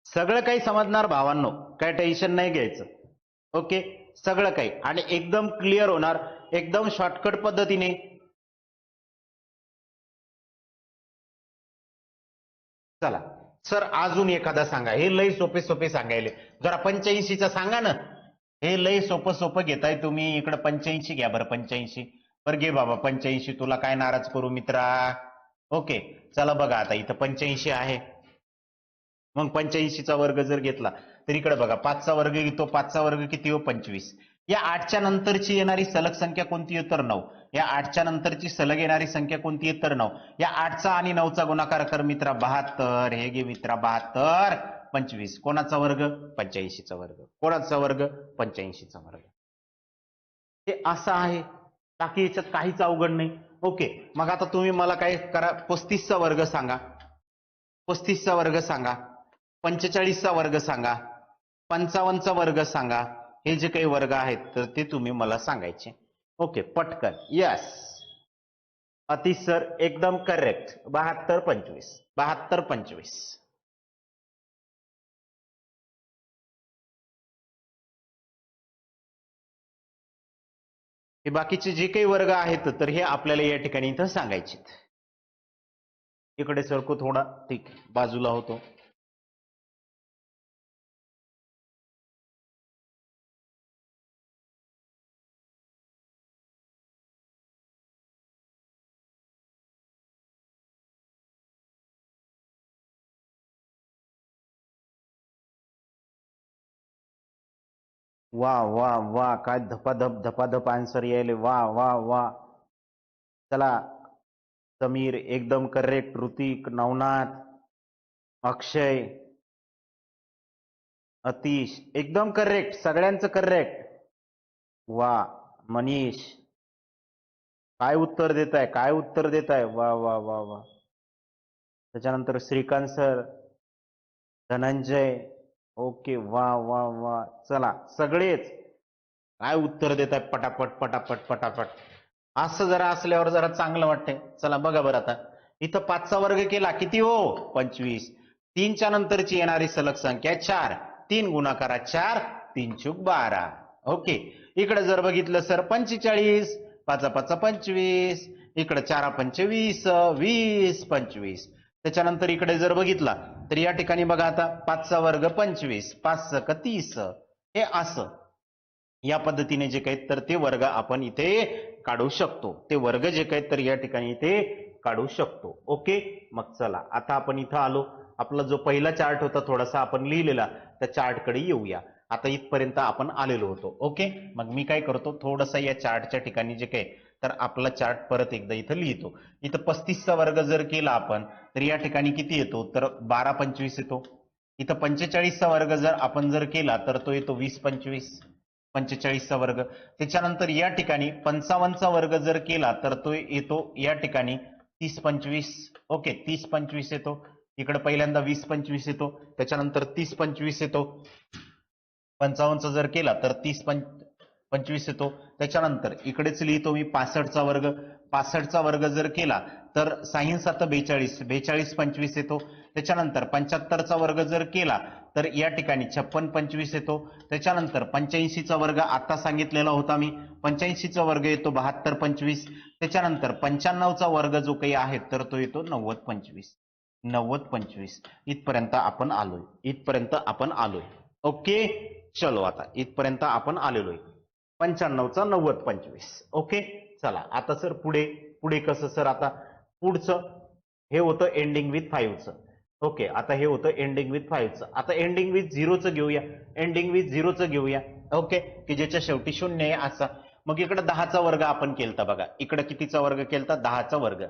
सगळं काही समजणार भावांनो, काय टेन्शन नाही घ्यायचं. ओके, सगळं काही आणि एकदम क्लिअर होणार, एकदम शॉर्टकट पद्धतीने. चला सर, अजून एखादा सांगा. हे लय सोपे सोपे सांगायले. जरा 85चा सांगा ना. हे लय सोपं सोपं घेताय तुम्ही. इकडे 85 घ्या बरं, 85. बरं घे बाबा 85, तुला काय नाराज करू मित्रा. ओके चला बघा आता इथं 85 आहे. मग 85चा वर्ग जर घेतला तर इकडे बघा 5चा वर्ग घेतो. 5चा वर्ग किती हो? 25. या 8च्या नंतरची येणारी सलग संख्या कोणती आहे? तर 9. या 8च्या नंतरची सलग येणारी संख्या कोणती आहे? तर 9. या 8चा आणि 9चा गुणाकार कर मित्रा, 72. हे घे मित्रा 72, 25. कोणाचा वर्ग? 85चा वर्ग. कोणाचा वर्ग? 85चा वर्ग. हे असं आहे, बाकी याच्यात काहीच अवघड नाही. ओके मग आता तुम्ही मला काय करा, 35चा वर्ग सांगा, 35चा वर्ग सांगा, 45चा वर्ग सांगा, 55चा वर्ग सांगा. हे जे काही वर्ग आहेत तर ते तुम्ही मला सांगायचे. ओके पटकन. यस अतिश सर एकदम करेक्ट. 72, 25. 72, 25. हे बाकीचे जे काही वर्ग आहेत तर हे आपल्याला या ठिकाणी इथं सांगायचे. इकडे सरको थोडा, ठीक बाजूला होतो. वा वा वा, काय धपाधप धपाधप आन्सर यायले. वा वा वा. चला समीर एकदम करेक्ट, ऋतिक, नवनाथ, अक्षय, अतिश एकदम करेक्ट, सगळ्यांचं करेक्ट. वा मनीष काय उत्तर देत आहे, काय उत्तर देत आहे. वा वा वा वा. त्याच्यानंतर श्रीकांत सर, धनंजय. ओके वा वा वा. चला सगळेच काय उत्तर देत आहे पटापट पटापट पटापट. असं जरा असल्यावर जरा चांगलं वाटतंय. चला बघा बरं आता इथं 5चा वर्ग केला किती हो? 25. 3च्या नंतरची येणारी सलग संख्या 4. 3 गुणाकारात 4, 3 चूक 12. ओके इकडे जर बघितलं सर 45, 5 5 25, इकडे 4 5 20, 20 25. त्याच्यानंतर इकडे जर बघितला तर या ठिकाणी बघा आता 5चा वर्ग 25, 5 क 30. हे असं या पद्धतीने जे काही तर ते वर्ग आपण इथे काढू शकतो. ते वर्ग जे काही तर या ठिकाणी इथे काढू शकतो. ओके मग चला आता आपण इथं आलो. आपला जो पहिला चार्ट होता थोडासा आपण लिहिलेला, त्या चार्टकडे येऊया. आता इथपर्यंत आपण आलेलो होतो. ओके मग मी काय करतो, थोडंसं या चार्टच्या ठिकाणी जे काही तर आपला चार्ट परत एकदा इथं लिहितो. इथं 35चा वर्ग जर केला आपण तर या ठिकाणी किती येतो? तर 12 25 येतो. इथं 45चा वर्ग जर आपण जर केला तर तो येतो 20 25. 45चा वर्ग. त्याच्यानंतर या ठिकाणी 55चा वर्ग जर केला तर तो येतो या ठिकाणी 30 25. ओके 30 25 येतो. इकडे पहिल्यांदा 20 25 येतो, त्याच्यानंतर 30 25 येतो. 55चा जर केला तर 30 25 येतो. त्याच्यानंतर इकडेच लिहितो मी 65चा वर्ग. 65चा वर्ग जर केला तर 6 7 42, 42 25 येतो. त्याच्यानंतर 75चा वर्ग जर केला तर या ठिकाणी 56 25 येतो. त्याच्यानंतर 85चा वर्ग आता सांगितलेला होता मी, 85चा वर्ग येतो 72 25. त्याच्यानंतर 95चा वर्ग जो काही आहे तर तो येतो 90 25. 90 25 इथपर्यंत आपण आलोय. इथपर्यंत आपण आलोय. ओके चलो आता इथपर्यंत आपण आलेलो आहे. 95चा 90 25. ओके चला आता सर पुढे पुढे कसं सर, आता पुढचं हे होतं एंडिंग विथ 5चं. ओके आता हे होतं एंडिंग विथ 5चं. आता एंडिंग विथ 0चं घेऊया. एंडिंग विथ 0चं घेऊया. ओके की ज्याच्या शेवटी 0 आहे असा. मग इकडे 10चा वर्ग आपण केलता बघा. इकडे कितीचा वर्ग केलता? 10चा वर्ग.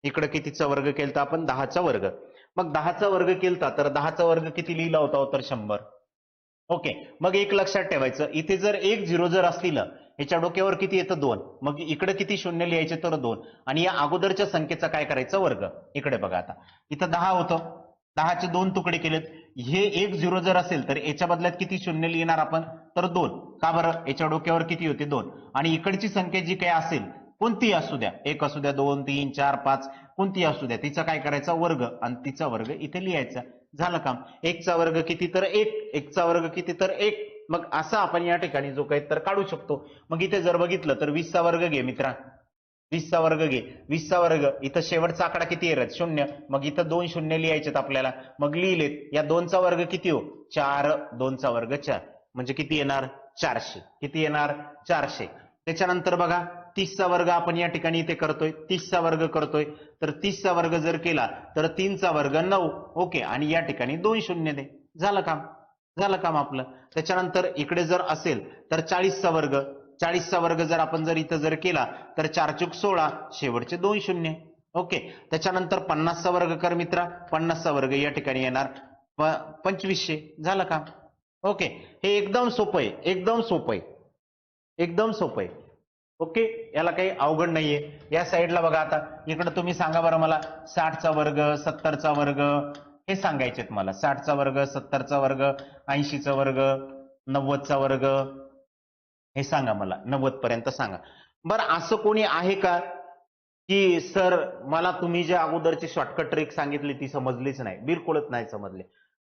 इकडे कितीचा वर्ग केलता आपण? 10चा वर्ग. मग 10चा वर्ग केलता तर 10चा वर्ग किती लिहिला होता? तर 100. ओके मग एक लक्षात ठेवायचं, इथे जर 1 0 जर असलेलं ह्याच्या डोक्यावर किती येतं? 2. मग इकडे किती शून्य लिहायचे? तर 2. आणि या अगोदरच्या संख्येचा काय करायचं? वर्ग. इकडे बघा आता इथं 10 होतं, 10चे 2 तुकडे केलेत. हे 1 0 जर असेल तर याच्या बदल्यात किती शून्य लिहिणार आपण? तर 2. का बरं? याच्या डोक्यावर किती होते? 2. आणि इकडची संख्या जी काही असेल कोणतीही असू द्या, 1 असू द्या, 2 3 4 5 कोणतीही असू द्या, तिचा काय करायचा? वर्ग. आणि तिचा वर्ग इथे लिहायचा. झालं काम. 1चा वर्ग किती? तर 1. 1चा वर्ग किती? तर 1. मग असं आपण या ठिकाणी जो काही तर काढू शकतो. मग इथे जर बघितलं तर 20चा वर्ग घे मित्रा. 20चा वर्ग घे. 20चा वर्ग इथं शेवटचा आकडा किती येणार? 0. मग इथं 2 शून्य लिहायचेत आपल्याला. मग लिहिलेत. या 2चा वर्ग किती हो? 4. 2चा वर्ग 4 म्हणजे किती येणार? 400. किती येणार? 400. त्याच्यानंतर बघा 30चा वर्ग आपण या ठिकाणी इथे करतोय, 30चा वर्ग करतोय, तर 30चा वर्ग जर केला तर 3चा वर्ग 9. ओके, आणि या ठिकाणी 2 शून्य दे. झालं काम, झालं काम आपलं. त्याच्यानंतर इकडे जर असेल तर 40चा वर्ग, 40चा वर्ग जर आपण जर इथं जर केला तर 4 चूक 16, शेवटचे 2 शून्य. ओके, त्याच्यानंतर 50चा वर्ग कर मित्रा, 50चा वर्ग या ठिकाणी येणार 2500. झालं काम. ओके, हे एकदम सोपं आहे, एकदम सोपं आहे, एकदम सोपं आहे. ओके, याला काही अवघड नाहीये. या साईडला बघा, आता इकडे तुम्ही सांगा बरं मला, 60चा वर्ग, 70चा वर्ग हे सांगायचेत मला. 60चा वर्ग, 70चा वर्ग, 80चा वर्ग, 90चा वर्ग हे सांगा मला, 90 पर्यंत सांगा. बरं, असं कोणी आहे का की सर मला तुम्ही जे अगोदरची शॉर्टकट ट्रिक सांगितली ती समजलीच नाही? बिलकुलच नाही समजले.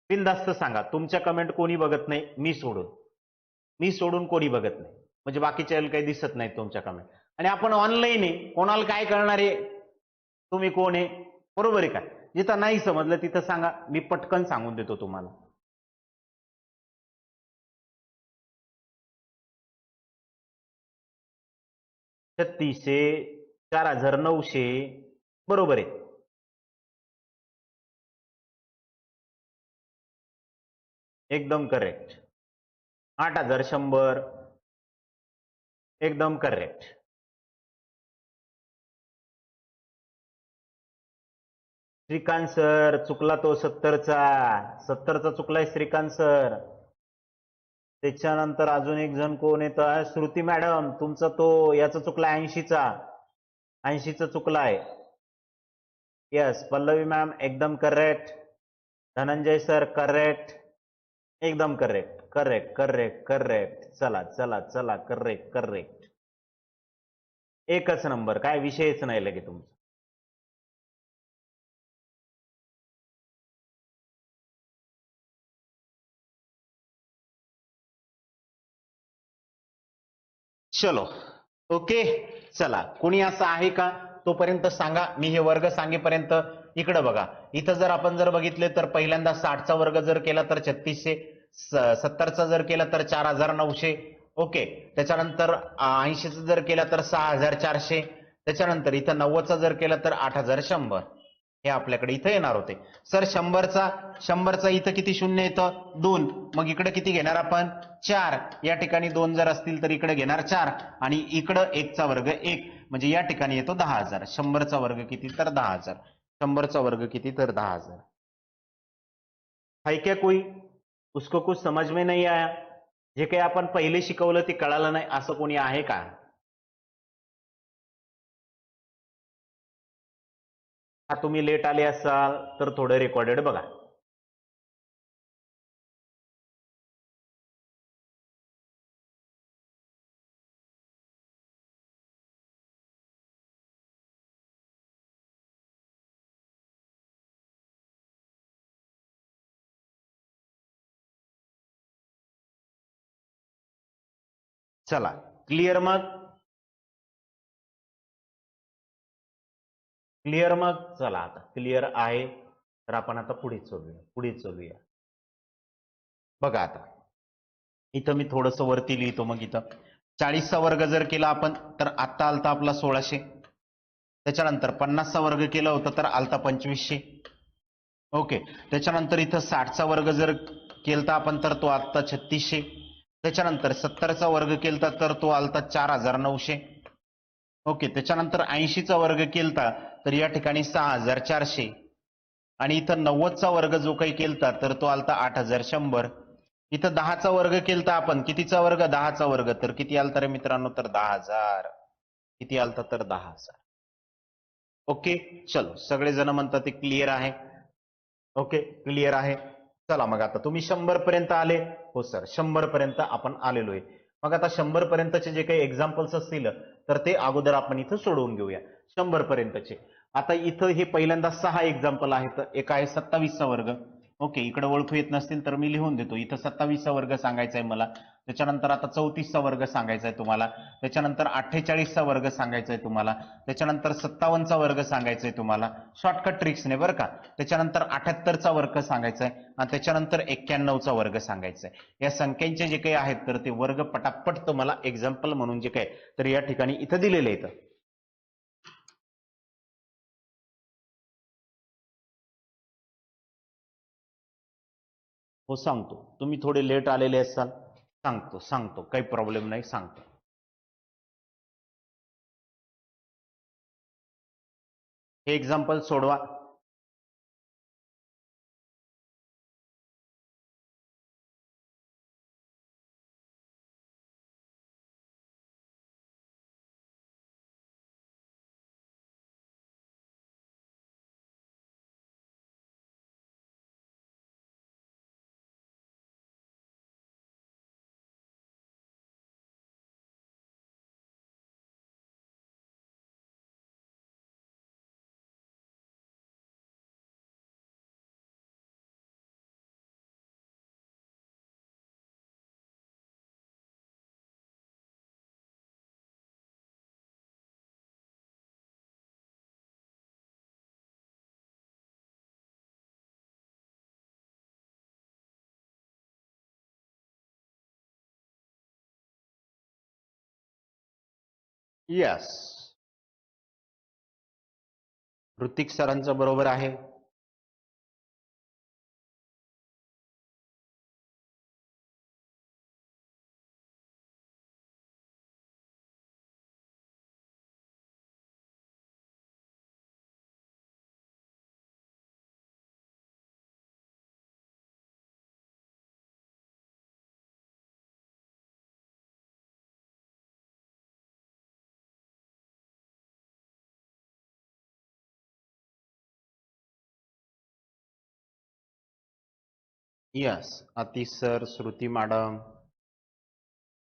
बिनधास्त सांगा. तुमच्या कमेंट कोणी बघत नाही, मी सोडून कोणी बघत नाही. म्हणजे बाकीच्या काही दिसत नाही तुमच्या कमेंट. आणि आपण ऑनलाईन आहे, कोणाला काय कळणार आहे तुम्ही कोण आहे? बरोबर आहे का? जिथं नाही समजलं तिथं सांगा, मी पटकन सांगून देतो तुम्हाला. छत्तीसशे, 4900 बरोबर आहे. एकदम करेक्ट. 8100 एकदम करेक्ट. श्रीकांत सर चुकला तो 70चा चुकलाय श्रीकांत सर. त्याच्यानंतर अजून एक जण कोण येतं? श्रुती मॅडम, तुमचा तो याचा चुकलाय 80चा चुकलाय. यस, पल्लवी मॅम एकदम करेक्ट. धनंजय सर करेक्ट, एकदम करेक्ट, करेक्ट करेक्ट करेक्ट. चला चला चला, करेक्ट करेक्ट. एकच नंबर, काय विषयच नाही लगे तुमचा. चलो, ओके. चला, कोणी असं आहे का? तोपर्यंत सांगा, मी हे वर्ग सांगेपर्यंत. इकडे बघा, इथं जर आपण जर बघितले तर पहिल्यांदा 60चा वर्ग जर केला तर 3600, 70चा जर केला तर 4900. ओके, त्याच्यानंतर 80चा जर केला तर 6400. त्याच्यानंतर इथं 90चा जर केला तर 8100. हे आपल्याकडे इथं येणार होते. सर 100चा इथं किती शून्य येतं? 2. मग इकडे किती घेणार आपण? 4. या ठिकाणी 2 जर असतील तर इकडे घेणार 4, आणि इकडं 1चा वर्ग 1, म्हणजे या ठिकाणी येतो 10,000. 100चा वर्ग किती? तर 10,000. 100चा वर्ग किती? तर 10,000. है क्या कोई? उसको कुछ समझ में नहीं आया? जे काही आपण पहिले शिकवलं ते कळालं नाही असं कोणी आहे का? हा, तुम्ही लेट आले असाल तर थोडं रेकॉर्डेड बघा. चला, क्लिअर मग? क्लिअर मग? चला, आता क्लिअर आहे तर आपण आता पुढे चलूया. बघा, आता इथं मी थोडस वरती लिहितो. मग इथं 40चा वर्ग जर केला आपण तर आत्ता आलता आपला 1600. त्याच्यानंतर 50चा वर्ग केला होता तर आलता 2500. ओके, त्याच्यानंतर इथं 60चा वर्ग जर केलता आपण तर तो आलता 3600. त्याच्यानंतर 70चा वर्ग केलता तर तो आलता 4900. ओके, त्याच्यानंतर 80चा वर्ग केलता तर या ठिकाणी 6400. आणि इथं 90चा वर्ग जो काही केलता तर तो आलता 8100. इथं 10चा वर्ग केलता आपण, कितीचा वर्ग? 10चा वर्ग, तर किती आलता रे मित्रांनो? तर 10,000. किती आलता? तर 10,000. ओके, चलो, सगळेजण म्हणतात ते क्लिअर आहे. ओके, क्लिअर आहे. चला, मग आता तुम्ही 100 पर्यंत आले. हो सर, 100 पर्यंत आपण आलेलो आहे. मग आता 100 पर्यंतचे जे काही एक्झाम्पल्स असतील तर ते अगोदर आपण इथं सोडवून घेऊया. 100 पर्यंतचे आता इथं हे पहिल्यांदा 6 एक्झाम्पल आहेत. एक आहे 27चा वर्ग, ओके, इकडे ओळखू येत नसतील तर मी लिहून देतो. इथं 27चा वर्ग सांगायचा आहे मला. त्याच्यानंतर आता 34चा वर्ग सांगायचा आहे तुम्हाला. त्याच्यानंतर 48चा वर्ग सांगायचा आहे तुम्हाला. त्याच्यानंतर 57चा वर्ग सांगायचा आहे तुम्हाला शॉर्टकट ट्रिक्सने बरं का. त्याच्यानंतर 78चा वर्ग सांगायचा आहे आणि त्याच्यानंतर 91चा वर्ग सांगायचा आहे. या संख्यांचे जे काही आहेत तर ते वर्ग पटापट तुम्हाला एक्झाम्पल म्हणून जे काही तर या ठिकाणी इथं दिलेले आहेत. हो सांगतो, तुम्ही थोडे लेट आलेले असाल. सांगतो काही प्रॉब्लेम नाही, सांगतो. हे एक्झाम्पल सोडवा. यस, ऋतिक सरांचं बरोबर आहे. Yes, Atish sir, Shruti madam,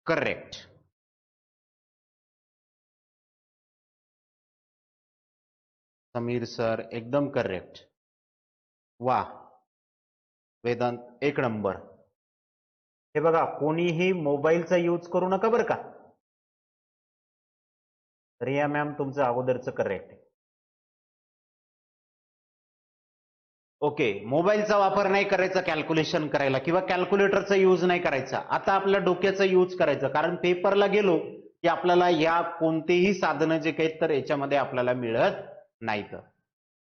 correct. Sameer sir एकदम करेक्ट. वा, वेदांत एक नंबर. हे बघा, कोणीही मोबाईलचा यूज करू नका बरं का. रिया मॅम तुमचं अगोदरचं करेक्ट आहे. ओके, मोबाईलचा वापर नाही करायचा कॅल्क्युलेशन करायला किंवा कॅल्क्युलेटरचा यूज नाही करायचा. आता आपल्या डोक्याचा यूज करायचा, कारण पेपरला गेलो की आपल्याला या कोणतेही साधनं जे काही तर याच्यामध्ये आपल्याला मिळत नाहीत.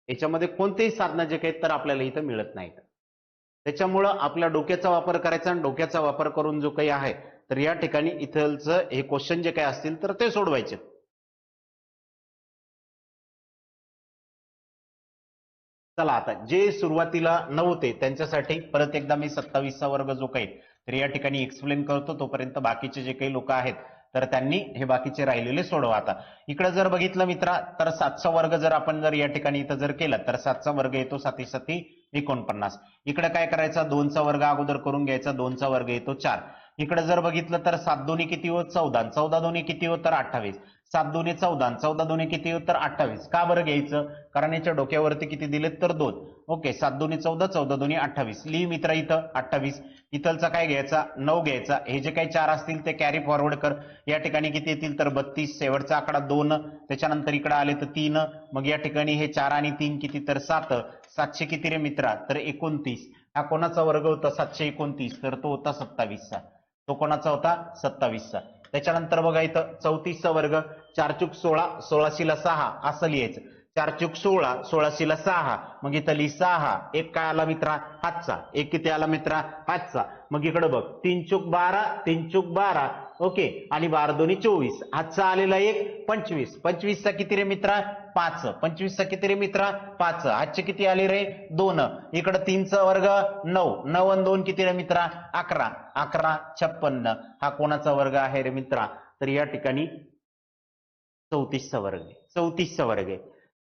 याच्यामध्ये कोणतेही साधनं जे काही तर आपल्याला इथं मिळत नाहीत. त्याच्यामुळं आपल्या डोक्याचा वापर करायचा आणि डोक्याचा वापर करून जो काही आहे तर या ठिकाणी इथलचं हे क्वेश्चन जे काही असतील तर ते सोडवायचे. चला, आता जे सुरुवातीला नव्हते त्यांच्यासाठी परत एकदा मी 27चा वर्ग जो काही तर या ठिकाणी एक्सप्लेन करतो. तोपर्यंत बाकीचे जे काही लोक आहेत तर त्यांनी हे बाकीचे राहिलेले सोडवा. आता इकडे जर बघितलं मित्रा तर 7चा वर्ग जर आपण जर या ठिकाणी इथं जर केलं तर 7चा वर्ग येतो 7 7 49. इकडे काय करायचं, 2चा वर्ग अगोदर करून घ्यायचा, 2चा वर्ग येतो 4. इकडे जर बघितलं तर 7 दोन्ही किती होत 14, 14 दोन्ही किती होत तर 28, 7 दोन्ही 14, 14 दोन्ही किती होत तर 28. का बरं घ्यायचं, कारण याच्या डोक्यावरती किती दिलेत तर 2. ओके, 7 दोन्ही 14, 14 दोन्ही 28. लिही मित्रा इथं 28. इथलचा काय घ्यायचा 9 घ्यायचा. हे जे काही 4 असतील ते कॅरी फॉरवर्ड कर. या ठिकाणी किती येतील तर 32. शेवटचा आकडा 2. त्याच्यानंतर इकडे आले तर 3. मग या ठिकाणी हे 4 आणि 3 किती तर 7. 700 किती रे मित्रा तर 29. हा कोणाचा वर्ग होता 729 तर तो होता 27चा. तो कोणाचा होता 27चा. त्याच्यानंतर बघा इथं 34चा वर्ग. 4 चूक 16, 16शीला 6 असं लिहायचं. 4 चूक 16, 16शीला 6. मग इथं लिही 6. एक काय आला मित्रा हातचा. एक किती आला मित्रा हातचा. मग इकडे बघ 3 चूक 12, 3 चूक 12. ओके, आणि 12 दोन्ही 24. हातचा आलेला 1 25. 25चा किती रे मित्रा 5. 25चा किती रे मित्रा 5. हातचे किती आले रे 2. इकडे 3चा वर्ग 9, 9 आणि 2 किती रे मित्रा 11. 11 56. हा कोणाचा वर्ग आहे रे मित्रा तर या ठिकाणी 34चा वर्ग आहे. 34चा वर्ग आहे.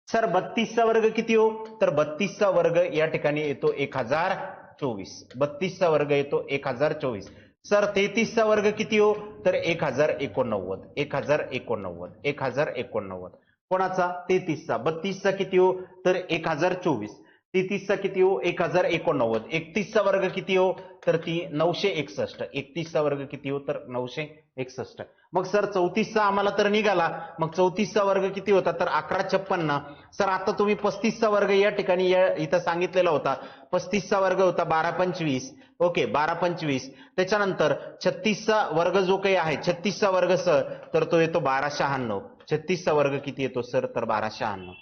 सर 32चा वर्ग किती हो तर 32चा वर्ग या ठिकाणी येतो 1024. 32चा वर्ग येतो 1024. सर 33चा वर्ग किती हो तर 1089. 1089. 1089 कोणाचा 33चा. 32चा किती हो तर 1024. 33 चा किती हो 1089. 31 चा वर्ग किती हो तर ती 961. 31 चा वर्ग किती हो तर 961. मग सर 34 चा आम्हाला तर निघाला, मग 34 चा वर्ग किती होता तर 1156. सर आता तुम्ही 35 चा वर्ग या ठिकाणी इथं सांगितलेला होता. 35 चा वर्ग होता 1225. ओके 1225. त्याच्यानंतर 36 चा वर्ग जो काही आहे 36 चा वर्ग सर तर तो येतो 1296. 36 चा वर्ग किती येतो सर तर 1296.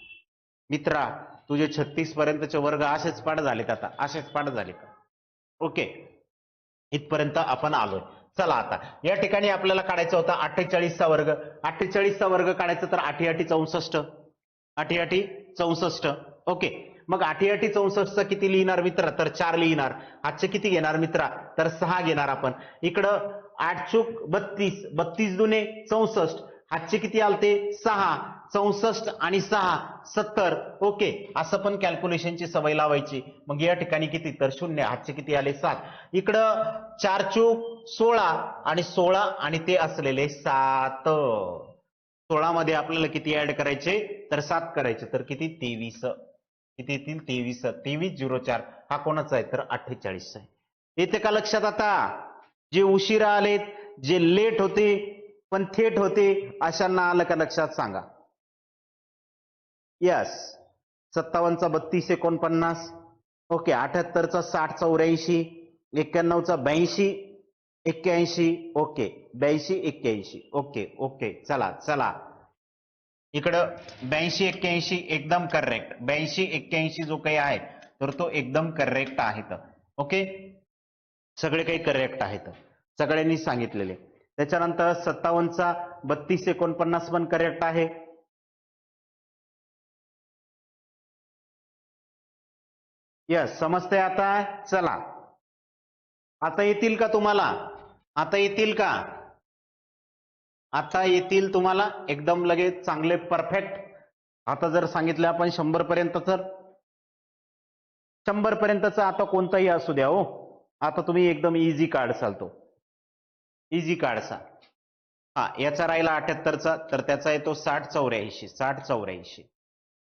मित्रा तुझे 36 पर्यंतचे वर्ग असेच पाठ झालेत, आता असेच पाठ झालेत. ओके इथपर्यंत आपण आलोय. चला आता या ठिकाणी आपल्याला काढायचा होता 48 चा वर्ग. 48 चा वर्ग काढायचा तर 8 8 64. 8 8 64. ओके मग 8 8 64 चा किती लिहिणार मित्रा तर 4 लिहिणार. आजचे किती घेणार मित्रा तर 6 घेणार आपण. इकडं 8 चूक 32. 32 दुने 64. हातचे किती आलते 6. 64 आणि 6 70. ओके असं पण कॅल्क्युलेशनची सवय लावायची. मग या ठिकाणी किती तर 0. हातचे किती आले 7. इकडं 4 चूक 16 आणि 16 आणि ते असलेले 7. 16 मध्ये आपल्याला किती ऍड करायचे तर 7 करायचे तर किती 23. किती येतील 23. 2304 हा कोणाचा आहे तर 48 आहे. येते का लक्षात आता? जे उशिरा आलेत, जे लेट होते पण थेट होते, अशांना आलं का लक्षात सांगा. यस 57 चा 32 49. ओके 78 चा 60 84. 91 चा 82 81. ओके 82 81. ओके ओके चला चला इकडं 82 81 एकदम करेक्ट. 82 81 जो काही आहे तर तो एकदम करेक्ट आहेत. ओके सगळे काही करेक्ट आहेत, सगळ्यांनी सांगितलेले. त्याच्यानंतर 57 चा 32 49 पण करेक्ट आहे. यस समजतंय आता. चला आता येतील का तुम्हाला? आता येतील का? आता येतील तुम्हाला एकदम लगेच चांगले परफेक्ट. आता जर सांगितलं आपण 100 पर्यंत तर 100 पर्यंतचा आता कोणताही असू द्या हो, आता तुम्ही एकदम इझी काढ चालतो. इझी काढसा. हा याचा राहिला 78 चा तर त्याचा येतो 60 84. 60 84.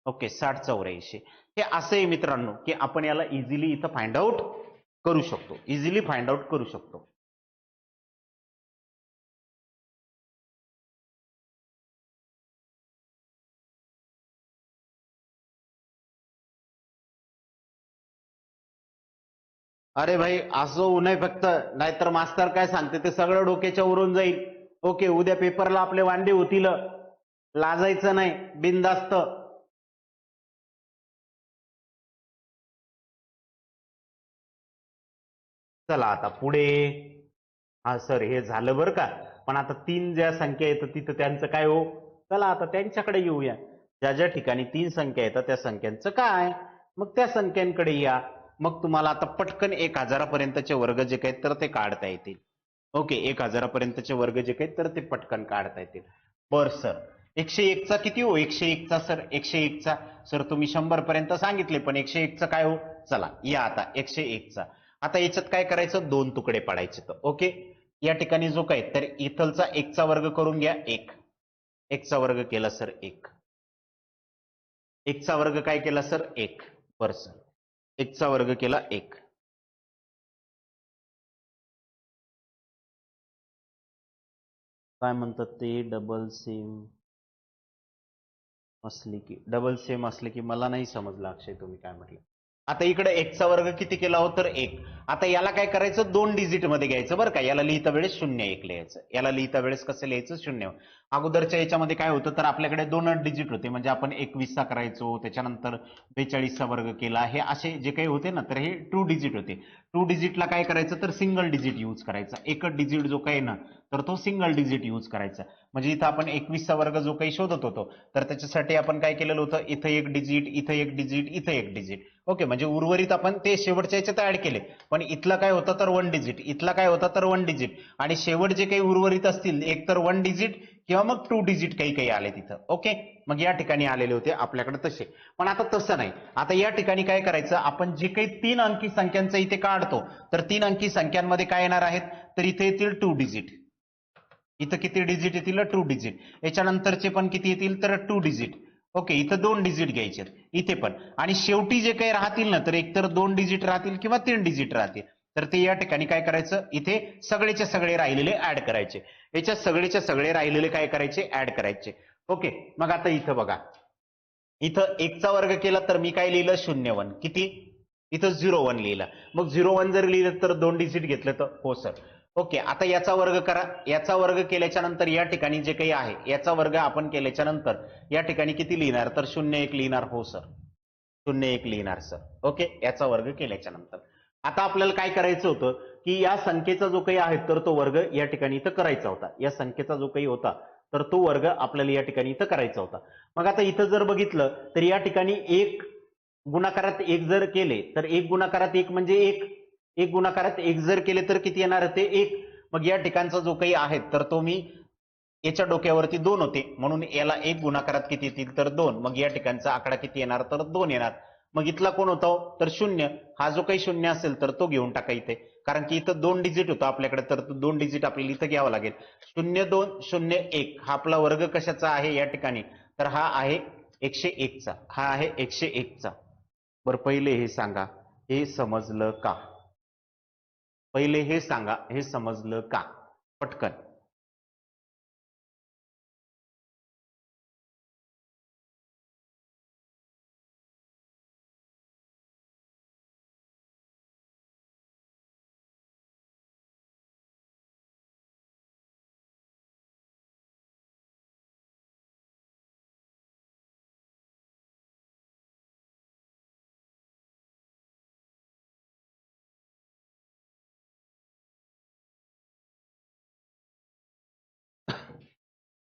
ओके 60 84. हे असं आहे मित्रांनो की आपण याला इझिली इथं फाइंड आउट करू शकतो. इझिली फाइंड आउट करू शकतो. अरे भाई असं होऊ नये फक्त, नाहीतर मास्तर काय सांगते ते सगळं डोक्याच्या वरून जाईल. ओके उद्या पेपरला आपले वांदे होतील. लाजायचं नाही, बिनधास्त. चला आता पुढे. हा सर हे झालं बरं का, पण आता 3 ज्या संख्या येतात तिथं त्यांचं काय हो. चला आता त्यांच्याकडे येऊया. ज्या ज्या ठिकाणी 3 संख्या येतात त्या संख्यांचं काय, मग त्या संख्यांकडे या. मग तुम्हाला आता पटकन 1000 पर्यंतचे वर्ग जे काही तर ते काढता येतील. ओके 1000 पर्यंतचे वर्ग जे काही तर ते पटकन काढता येतील. बर सर 101 चा किती हो 101 चा सर 101 चा सर तुम्ही 100 पर्यंत सांगितले पण 101 चा काय हो. चला या आता 101 चा. आता याच्यात काय करायचं 2 तुकडे पाडायचे. तर ओके या ठिकाणी जो काय तर इथलचा 1 चा वर्ग करून घ्या. 1 चा वर्ग केला सर 1. 1 चा वर्ग काय केला सर 1. बर सर 1 चा वर्ग केला 1. काय म्हणतात ते डबल सेम असले की मला नाही समजलं अक्षय तुम्ही काय म्हटलं. आता इकडे 1 चा वर्ग किती केला हो तर 1. आता याला काय करायचं 2 डिजिट मध्ये घ्यायचं बरं का. याला लिहिता वेळेस 0 1 लिहायचं. याला लिहिता वेळेस कसं लिहायचं 0. अगोदरच्या याच्यामध्ये काय होतं तर आपल्याकडे 2 डिजिट होते, म्हणजे आपण 21 चा करायचो, त्याच्यानंतर 42 चा वर्ग केला, हे असे जे काही होते ना तर हे 2 डिजिट होते. 2 डिजिटला काय करायचं तर सिंगल डिजिट यूज करायचा. एकच डिजिट जो काही ना तर तो सिंगल डिजिट यूज करायचा. म्हणजे इथं आपण 21 चा वर्ग जो काही शोधत होतो तर त्याच्यासाठी आपण काय केलेलं होतं इथं 1 डिजिट, इथं 1 डिजिट, इथं 1 डिजिट. ओके म्हणजे उर्वरित आपण ते शेवटच्या याच्यात ऍड केले. पण इथला काय होता तर 1 डिजिट, इथला काय होता तर 1 डिजिट, आणि शेवट जे काही उर्वरित असतील एक तर 1 डिजिट किंवा मग 2 डिजिट काही काही आले तिथं. ओके मग या ठिकाणी आलेले होते आपल्याकडे तसे. पण आता तसं नाही. आता या ठिकाणी काय करायचं आपण जे काही 3 अंकी संख्यांचं इथे काढतो तर 3 अंकी संख्यांमध्ये काय येणार आहेत तर इथे येतील 2 डिजिट. इथं किती डिजिट येतील 2 डिजिट. याच्यानंतरचे पण किती येतील तर 2 डिजिट. ओके, इथं 2 डिजिट घ्यायचे इथे पण, आणि शेवटी जे काही राहतील ना तर एकतर 2 डिजिट राहतील किंवा 3 डिजिट राहतील. तर ते या ठिकाणी काय करायचं, इथे सगळेच्या सगळे राहिलेले ऍड करायचे. याच्यात सगळेच्या सगळे राहिलेले काय करायचे, ऍड करायचे. ओके, मग आता इथं बघा, इथं 1चा वर्ग केला तर मी काय लिहिलं, 0 1. किती, इथं 0 1 लिहिलं. मग 0 1 जर लिहिलं तर 2 डिजिट घेतलं तर हो सर. ओके, आता याचा वर्ग करा. याचा वर्ग केल्याच्या नंतर या ठिकाणी जे काही आहे याचा वर्ग आपण केल्याच्या नंतर या ठिकाणी किती लिहिणार, तर 0 1 लिहिणार. हो सर, 0 1 लिहिणार सर. ओके, याचा वर्ग केल्याच्या नंतर आता आपल्याला काय करायचं होतं की या संख्येचा जो काही आहे तर तो वर्ग या ठिकाणी इथं करायचा होता. या संख्येचा जो काही होता तर तो वर्ग आपल्याला या ठिकाणी इथं करायचा होता. मग आता इथं जर बघितलं तर या ठिकाणी 1 गुणाकारात 1 जर केले तर 1 गुणाकारात 1 म्हणजे 1. 1 गुणाकारात 1 जर केले तर किती येणार ते 1. मग या ठिकाणचा जो काही आहे तर तो मी याच्या डोक्यावरती 2 होते म्हणून याला 1 गुणाकारात किती येतील तर 2. मग या ठिकाणचा आकडा किती येणार तर 2 येणार. मग इथला कोण होता तर 0. हा जो काही 0 असेल तर तो घेऊन टाका इथे, कारण की इथं 2 डिजिट होतं आपल्याकडे, तर 2 डिजिट आपल्याला इथं घ्यावं लागेल. 0 2 0 1 हा आपला वर्ग कशाचा आहे या ठिकाणी, तर हा आहे 101 चा. हा आहे 101 चा. बरं, पहिले हे सांगा, हे समजलं का? पहिले हे सांगा, हे समजलं का? पटकन.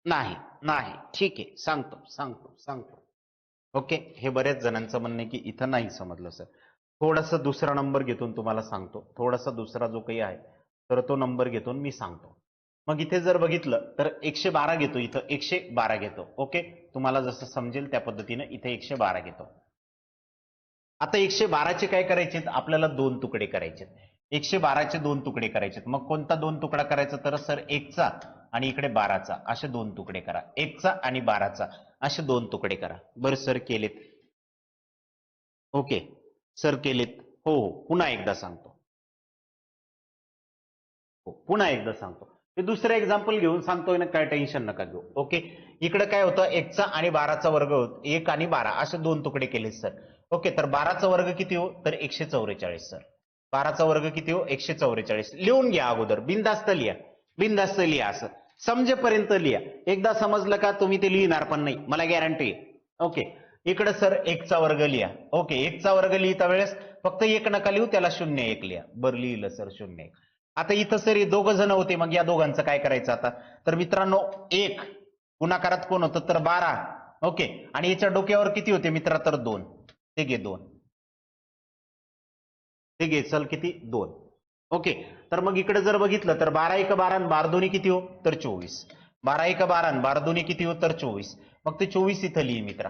नाही, नाही, ठीक आहे, सांगतो सांगतो सांगतो. ओके, हे बऱ्याच जणांचं म्हणणं आहे की इथं नाही समजलं सर. थोडासा दुसरा नंबर घेतून तुम्हाला सांगतो. थोडासा दुसरा जो काही आहे तर तो नंबर घेतून मी सांगतो. मग इथे जर बघितलं तर 112 घेतो, इथं 112 घेतो. ओके, तुम्हाला जसं समजेल त्या पद्धतीने इथे 112 घेतो. आता 112चे काय करायचे, आपल्याला 2 तुकडे करायचे. 112चे 2 तुकडे करायचे. मग कोणता 2 तुकडा करायचा, तर सर 1चा आणि इकडे 12चा असे 2 तुकडे करा. 1चा आणि 12चा असे 2 तुकडे करा. बरं सर, केलेत? ओके सर, केलेत? हो हो, पुन्हा एकदा सांगतो. हो, पुन्हा एकदा सांगतो. ते दुसरं एक्झाम्पल घेऊन सांगतोय ना, काय टेन्शन नका घेऊ. ओके, इकडे काय होतं, 1चा आणि 12चा वर्ग होत, 1 आणि 12 असे 2 तुकडे केले सर. ओके, तर 12चा वर्ग किती हो, तर 144 सर. 12चा वर्ग किती हो, 144. लिहून घ्या अगोदर, बिनधास्त लिहा. बिनधास्त लिहा, असं समजेपर्यंत लिहा. एकदा समजलं का तुम्ही ते लिहिणार पण नाही, मला गॅरंटी आहे. ओके, इकडे सर 1चा वर्ग लिहा. ओके, 1चा वर्ग लिहिता वेळेस फक्त 1 नका लिहू, त्याला 0 1 लिहा. बरं, लिहिलं सर 0 1. आता इथं सर दोघ जण होते, मग या दोघांचं काय करायचं आता, तर मित्रांनो 1 गुणाकारात कोण होतं तर 12. ओके, आणि याच्या डोक्यावर किती होते मित्रा, तर 2. ते घे 2, ते घे, चल किती 2. ओके, तर मग इकडे जर बघितलं तर 12 1 12 आणि 12 दोन्ही किती हो, तर 24. 12 1 12 आणि 12 दोन्ही किती हो, तर 24. मग ते 24 इथं लिही मित्रा.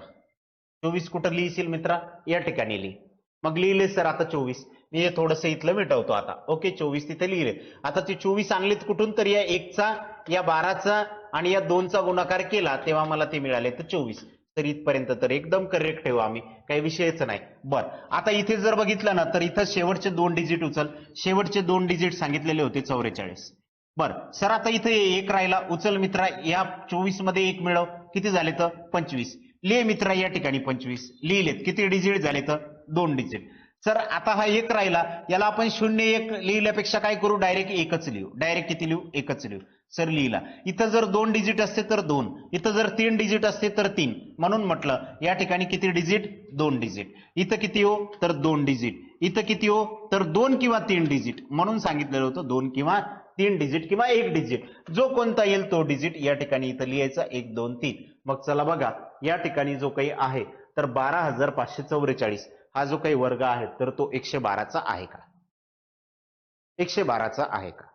24 कुठं लिहिशील मित्रा, या ठिकाणी लिही. मग लिहिले सर आता 24. मी हे थोडस इथलं मिटवतो आता. ओके, 24 तिथे लिहिले. आता ते 24 आणलेत कुठून, तर या 1चा, या 12चा आणि या 2चा गुणाकार केला तेव्हा मला ते मिळाले तर 24. तर इथपर्यंत तर एकदम करेक्ट ठेवू आम्ही, काही विषयच नाही. बर, आता इथे जर बघितलं ना तर इथं शेवटचे 2 डिजिट उचल. शेवटचे 2 डिजिट सांगितलेले होते 44. बर सर, आता इथे एक राहिला, उचल मित्रा. या 24 मध्ये एक मिळव, किती झाले तर 25. लिहे मित्रा या ठिकाणी 25 लिहिलेत. किती डिजिट झाले तर 2 डिजिट. सर आता हा एक राहिला, याला आपण 0 1 लिहिल्यापेक्षा काय करू, डायरेक्ट एकच लिहू. डायरेक्ट किती लिहू, एकच लिहू. सर लिहिला. इथं जर 2 डिजिट असते तर 2, इथं जर 3 डिजिट असते तर 3, म्हणून म्हटलं या ठिकाणी किती डिजिट, 2 डिजिट. इथं किती हो, तर 2 डिजिट. इथं किती हो, तर 2 किंवा 3 डिजिट, म्हणून सांगितलेलं होतं 2 किंवा 3 डिजिट किंवा 1 डिजिट, जो कोणता येईल तो डिजिट या ठिकाणी इथं लिहायचा. 1 2 3. मग चला बघा, या ठिकाणी जो काही आहे तर 12,544 हा जो काही वर्ग आहे तर तो 112चा आहे का, 112चा आहे का?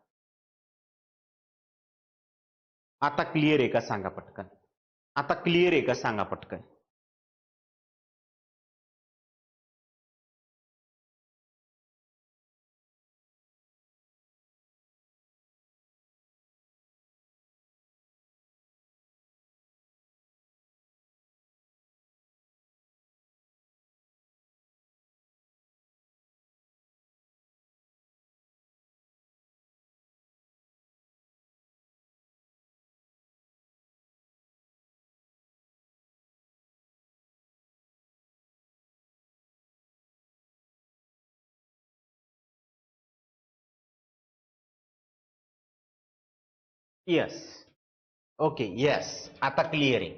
आता क्लिअर आहे का सांगा पटकन. आता क्लिअर आहे का सांगा पटकन. येस. Okay yes. आता क्लिअर आहे.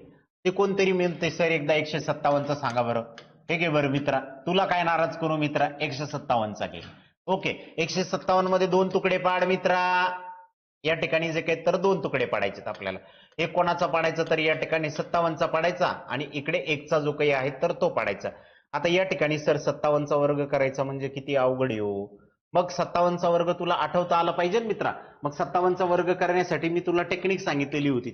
ते कोणतरी मिळते सर एकदा 157चा सांगा बरं. हे घे बरं मित्रा, तुला काय नाराज करू मित्रा, 157चा घे. ओके 157 मध्ये दोन तुकडे पाड मित्रा. या ठिकाणी जे काही तर दोन तुकडे पाडायचे आपल्याला. एक कोणाचा पाडायचा तर या ठिकाणी 57चा पाडायचा आणि इकडे एकचा जो काही आहे तर तो पाडायचा. आता या ठिकाणी सर 57चा वर्ग करायचा म्हणजे किती अवघड येऊ. मग 57चा वर्ग तुला आठवता आला पाहिजे मित्रा. मग 57चा वर्ग करण्यासाठी मी तुला टेक्निक सांगितलेली होती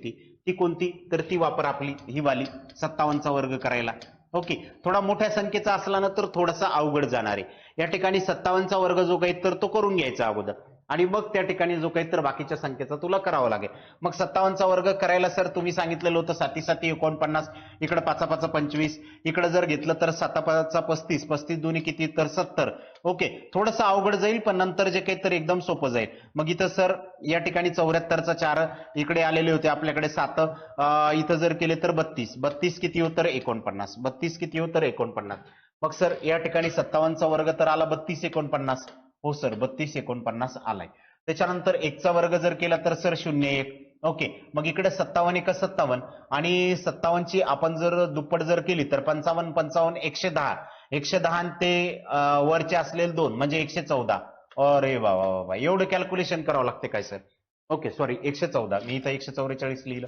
ती कोणती तर ती वापर आपली ही वाली 57चा वर्ग करायला. ओके थोडा मोठ्या संख्येचा असला ना तर थोडासा अवघड जाणार आहे. या ठिकाणी 57चा वर्ग जो काही तर तो करून घ्यायचा अगोदर आणि मग त्या ठिकाणी जो काही तर बाकीच्या संख्येचा तुला करावा लागेल. मग 57चा वर्ग करायला सर तुम्ही सांगितलेलं होतं 7 7 49, इकडे 5 5 25, इकडे जर घेतलं तर 7 5 35, 35 दोन्ही किती तर 70. ओके थोडंसं अवघड जाईल पण नंतर जे काही तर एकदम सोपं जाईल. मग इथं सर या ठिकाणी 74चा 4 इकडे आलेले होते आपल्याकडे 7, इथं जर केले तर 32, 32 किती होतं 49, 32 किती होतं 49. मग सर या ठिकाणी 57चा वर्ग तर आला 32 49. हो सर 32 49 आलाय. त्याच्यानंतर एकचा वर्ग जर केला तर सर 0 1. ओके मग इकडे 57 1 57 आणि 57ची आपण जर दुप्पट जर केली तर 55 55 110, 110 आणि ते वरचे असलेले 2 म्हणजे 114. अरे वा वा वा, एवढं कॅल्क्युलेशन करावं लागते काय सर. ओके सॉरी 114, मी इथं 144 लिहिलं.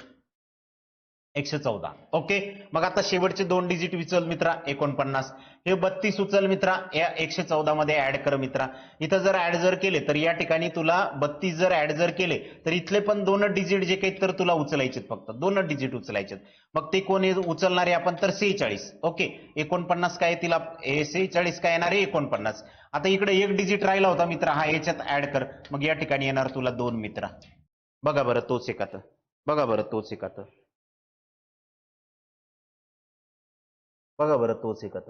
114. ओके मग आता शेवटचे दोन डिजिट विचल मित्रा 49. हे 32 उचल मित्रा या 114 मध्ये ऍड कर मित्रा. इथं जर ऍड जर केले तर या ठिकाणी तुला 32 जर ऍड जर केले तर इथले पण दोन डिजिट जे काही तर तुला उचलायचे फक्त दोन डिजिट उचलायचे. मग ते कोण उचलणारे आपण तर 46. ओके 49 काय तिला 46 काय येणार आहे 49. आता इकडे एक डिजिट राहिला होता मित्रा हा याच्यात ऍड कर. मग या ठिकाणी येणार तुला 2 मित्रा. बघा बरं तोच एकात. बघा बरं तोच एकात. बघा बरं तोच एकात.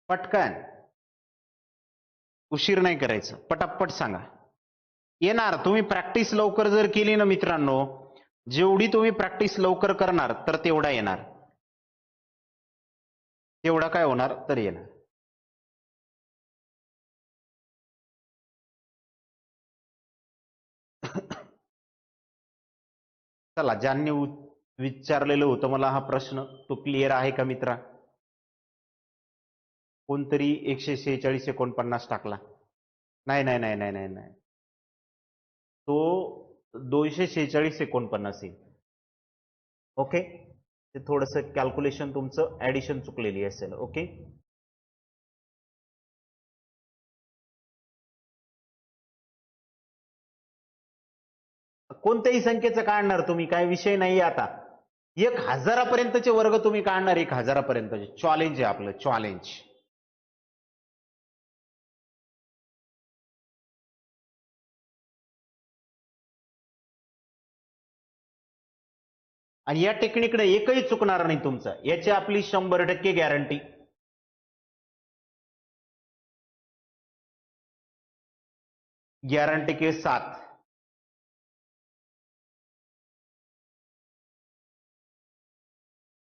पटकन उशीर नाही करायचं पटापट सांगा. येणार तुम्ही प्रॅक्टिस लवकर जर केली ना मित्रांनो, जेवढी तुम्ही प्रॅक्टिस लवकर करणार तर तेवढा येणार. तेवढा काय होणार तर येणार. चला ज्यांनी विचारलेलं होतं मला हा प्रश्न तो क्लिअर आहे का मित्रा. कोणतरी 146 49 टाकला. नाही नाही नाही नाही नाही नाही, तो 246 49 येईल. ओके ते थोडस कॅल्क्युलेशन तुमचं ऍडिशन चुकलेली असेल. ओके कोणत्याही संख्येचं काढणार तुम्ही काय विषय नाही आता. 1000पर्यंतचे वर्ग तुम्ही काढणार 1000पर्यंतचे. चॅलेंज आहे आपलं चॅलेंज. आणि या टेक्निकने एकही चुकणार नाही तुमचं याची आपली 100% गॅरंटी. गॅरंटी के साथ.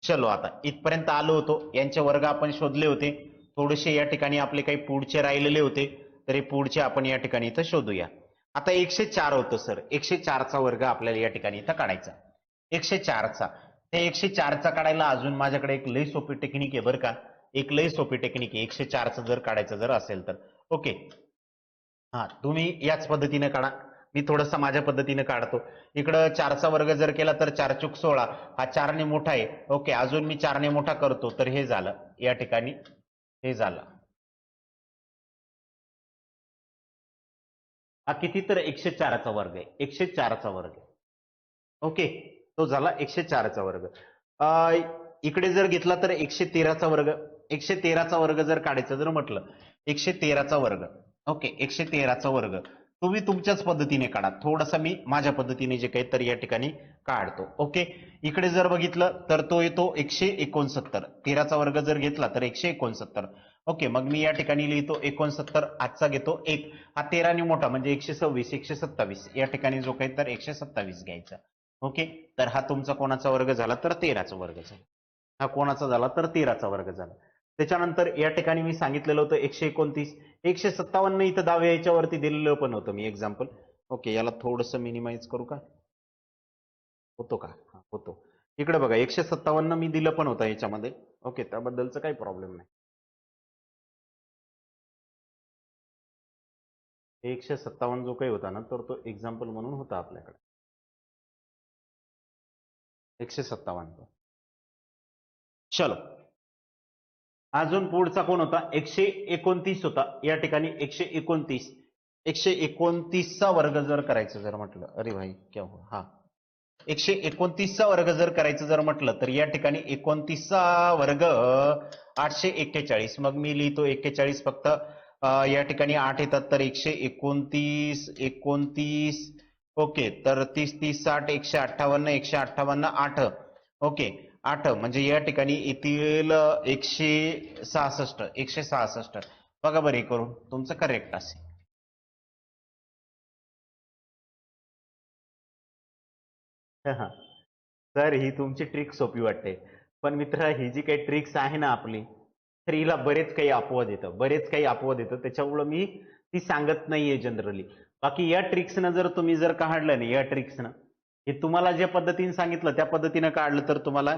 चलो आता इथपर्यंत आलो होतो. यांचे वर्ग आपण शोधले होते. थोडेसे या ठिकाणी आपले काही पुढचे राहिलेले होते तर हे पुढचे आपण या ठिकाणी इथं शोधूया. आता 104 होतं सर. 104चा वर्ग आपल्याला या ठिकाणी इथं काढायचा. 104चा ते 104चा काढायला अजून माझ्याकडे एक लई सोपी टेक्निक आहे बरं का. एक लई सोपी टेक्निक आहे 104चं जर काढायचं जर असेल तर. ओके हा तुम्ही याच पद्धतीने काढा. मी थोडंसं माझ्या पद्धतीने काढतो. इकडं 4चा वर्ग जर केला तर 4 चूक 16. हा 4ने मोठा आहे. ओके अजून मी 4ने मोठा करतो तर हे झालं या ठिकाणी हे झालं. हा किती तर 104चा वर्ग आहे. 104चा वर्ग. ओके तो झाला 104चा वर्ग. इकडे जर घेतला तर 113चा वर्ग. 113चा वर्ग जर काढायचा जर म्हटलं 113चा वर्ग. ओके 113चा वर्ग तुम्ही तुमच्याच पद्धतीने काढा. थोडासा मी माझ्या पद्धतीने जे काही तर या ठिकाणी काढतो. ओके इकडे जर बघितलं तर तो येतो 169. 13चा वर्ग जर घेतला तर 169. ओके मग मी या ठिकाणी लिहितो 69. आजचा घेतो 1. हा 13ने मोठा म्हणजे 126 127 या ठिकाणी जो काही तर 127 घ्यायचा. ओके तर हा तुमचा कोणाचा वर्ग झाला तर 13चा वर्ग झाला. हा कोणाचा झाला तर 13चा वर्ग झाला. त्याच्यानंतर या ठिकाणी मी सांगितलेलं होतं 129, 157 इथं डाव्या याच्यावरती दिलेलं पण होतं मी एक्झाम्पल. ओके, याला थोडंसं मिनिमाइज करू का? होतो का? हा, होतो. इकडे बघा 157 मी दिलं पण होतं याच्यामध्ये. ओके, त्याबद्दलचं काही प्रॉब्लेम नाही. 157 जो काही होता ना, तर तो एक्झाम्पल म्हणून होता आपल्याकडे 157. चलो, अजून पुढचा कोण होता? 129 होता. या ठिकाणी 129, 129 चा वर्ग जर करायचं जर म्हटलं, अरे भाई क्या हुआ? हा, 129 चा वर्ग जर करायचं जर म्हटलं तर या ठिकाणी 29 चा वर्ग 841. मग मी लिहितो 41 फक्त या ठिकाणी 8 येतात तर 129, 29. ओके, तर 30, 30, 60, 158, 158, 8. ओके, 8 म्हणजे या ठिकाणी येतील 166, 166. बघा बरे करून, तुमचं करेक्ट असेल. सर, ही तुमची ट्रिक सोपी वाटते, पण मित्र ही जी काही ट्रिक्स आहे ना आपली, तर हिला बरेच काही अपवाद येतं, बरेच काही अपवाद येतं. त्याच्यामुळं मी ती सांगत नाहीये जनरली. बाकी या ट्रिक्सनं जर तुम्ही जर काढलं नाही, या ट्रिक्सनं हे तुम्हाला ज्या पद्धतीने सांगितलं त्या पद्धतीनं काढलं तर तुम्हाला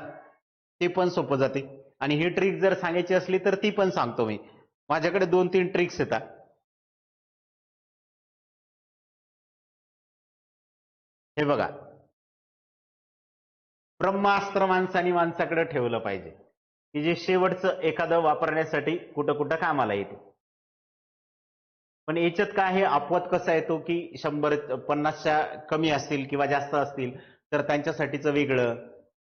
ते पण सोपं जाते. आणि ही ट्रिक जर सांगायची असली तर ती पण सांगतो मी. माझ्याकडे 2-3 ट्रिक्स येतात. हे बघा, ब्रह्मास्त्र माणसाने माणसाकडे ठेवलं पाहिजे की जे शेवटचं एखादं वापरण्यासाठी कुठं कुठं कामाला येते. पण याच्यात काय आहे, अपवाद कसा येतो की 150च्या कमी असतील किंवा जास्त असतील तर त्यांच्यासाठीचं वेगळं,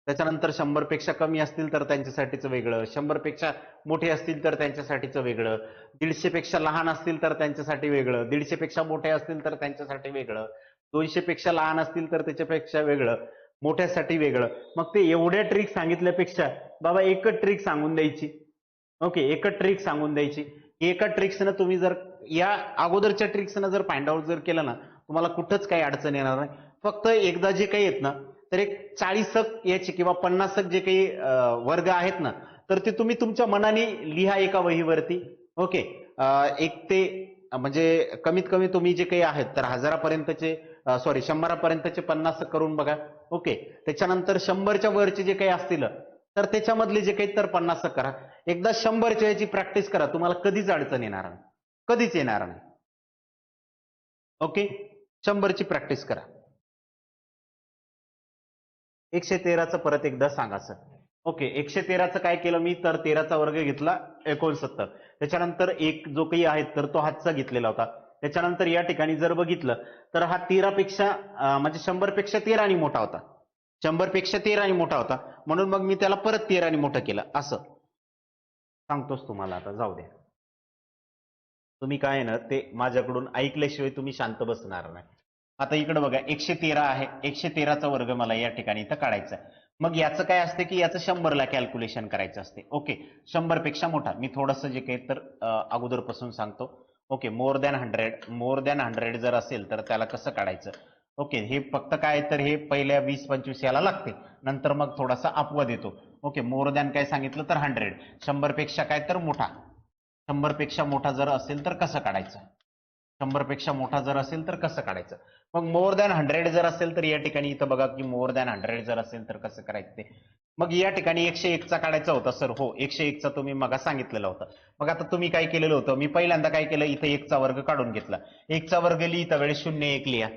त्याच्यानंतर 100 पेक्षा कमी असतील तर त्यांच्यासाठीचं वेगळं, 100 पेक्षा मोठे असतील तर त्यांच्यासाठीचं वेगळं, 150 पेक्षा लहान असतील तर त्यांच्यासाठी वेगळं, 150 पेक्षा मोठे असतील तर त्यांच्यासाठी वेगळं, 200 पेक्षा लहान असतील तर त्याच्यापेक्षा वेगळं, मोठ्यासाठी वेगळं. मग ते एवढ्या ट्रिक सांगितल्यापेक्षा बाबा एकच ट्रिक सांगून द्यायची. ओके, एकच ट्रिक सांगून द्यायची. एका ट्रिक्सनं तुम्ही जर या अगोदरच्या ट्रिक्सनं जर फाइंड आउट जर केलं ना, तुम्हाला कुठंच काही अडचण येणार नाही. फक्त एकदा जे काही आहेत ना, तर एक 40 याचे किंवा 50 जे काही वर्ग आहेत ना, तर ते तुम्ही तुमच्या मनाने लिहा एका वहीवरती. ओके, एक ते म्हणजे कमीत कमी तुम्ही जे काही आहेत तर 1000पर्यंतचे, सॉरी 100पर्यंतचे 50 करून बघा. ओके, त्याच्यानंतर 100च्या वरचे जे काही असतील तर त्याच्यामधले जे काही तर 50 करा. एकदा 100च्या याची प्रॅक्टिस करा, तुम्हाला कधीच अडचण येणार नाही, कधीच येणार नाही. ओके, 100ची प्रॅक्टिस करा. 113चं परत एकदा सांगा सर. ओके, 113चं काय केलं मी, तर 13चा वर्ग घेतला 69. त्याच्यानंतर एक जो काही आहे तर तो हातचा घेतलेला होता. त्याच्यानंतर या ठिकाणी जर बघितलं तर हा 13 पेक्षा म्हणजे 100 पेक्षा 13 आणि मोठा होता, 100 पेक्षा 13 आणि मोठा होता, म्हणून मग मी त्याला परत 13 आणि मोठं केलं. असं सांगतोच तुम्हाला, आता जाऊ द्या. तुम्ही काय आहे ना ते माझ्याकडून ऐकल्याशिवाय तुम्ही शांत बसणार नाही. आता इकडे बघा 113 आहे, 113चा वर्ग मला या ठिकाणी इथं काढायचा आहे. मग याचं काय असते की याचं 100ला कॅल्क्युलेशन करायचं असते. ओके, 100 पेक्षा मोठा मी थोडंसं जे काही तर अगोदरपासून सांगतो. ओके, मोर दॅन 100 जर असेल तर त्याला कसं काढायचं. ओके, हे फक्त काय तर हे पहिल्या 20-25 याला लागते, नंतर मग थोडासा अपवाद येतो. ओके, मोर दॅन काय सांगितलं तर 100, 100 पेक्षा काय तर मोठा, 100 पेक्षा मोठा जर असेल तर कसं काढायचं, 100 पेक्षा मोठा जर असेल तर कसं काढायचं. मग मोर दॅन 100 जर असेल तर या ठिकाणी इथं बघा की मोर दॅन 100 जर असेल तर कसं करायचं ते. मग या ठिकाणी 101चा काढायचा होता सर. हो, 101चा तुम्ही मग सांगितलेलं होतं. मग आता तुम्ही काय केलेलं होतं, मी पहिल्यांदा काय केलं, इथं 1चा वर्ग काढून घेतला. 1चा वर्ग लिहिता वेळेस 01 लिहा.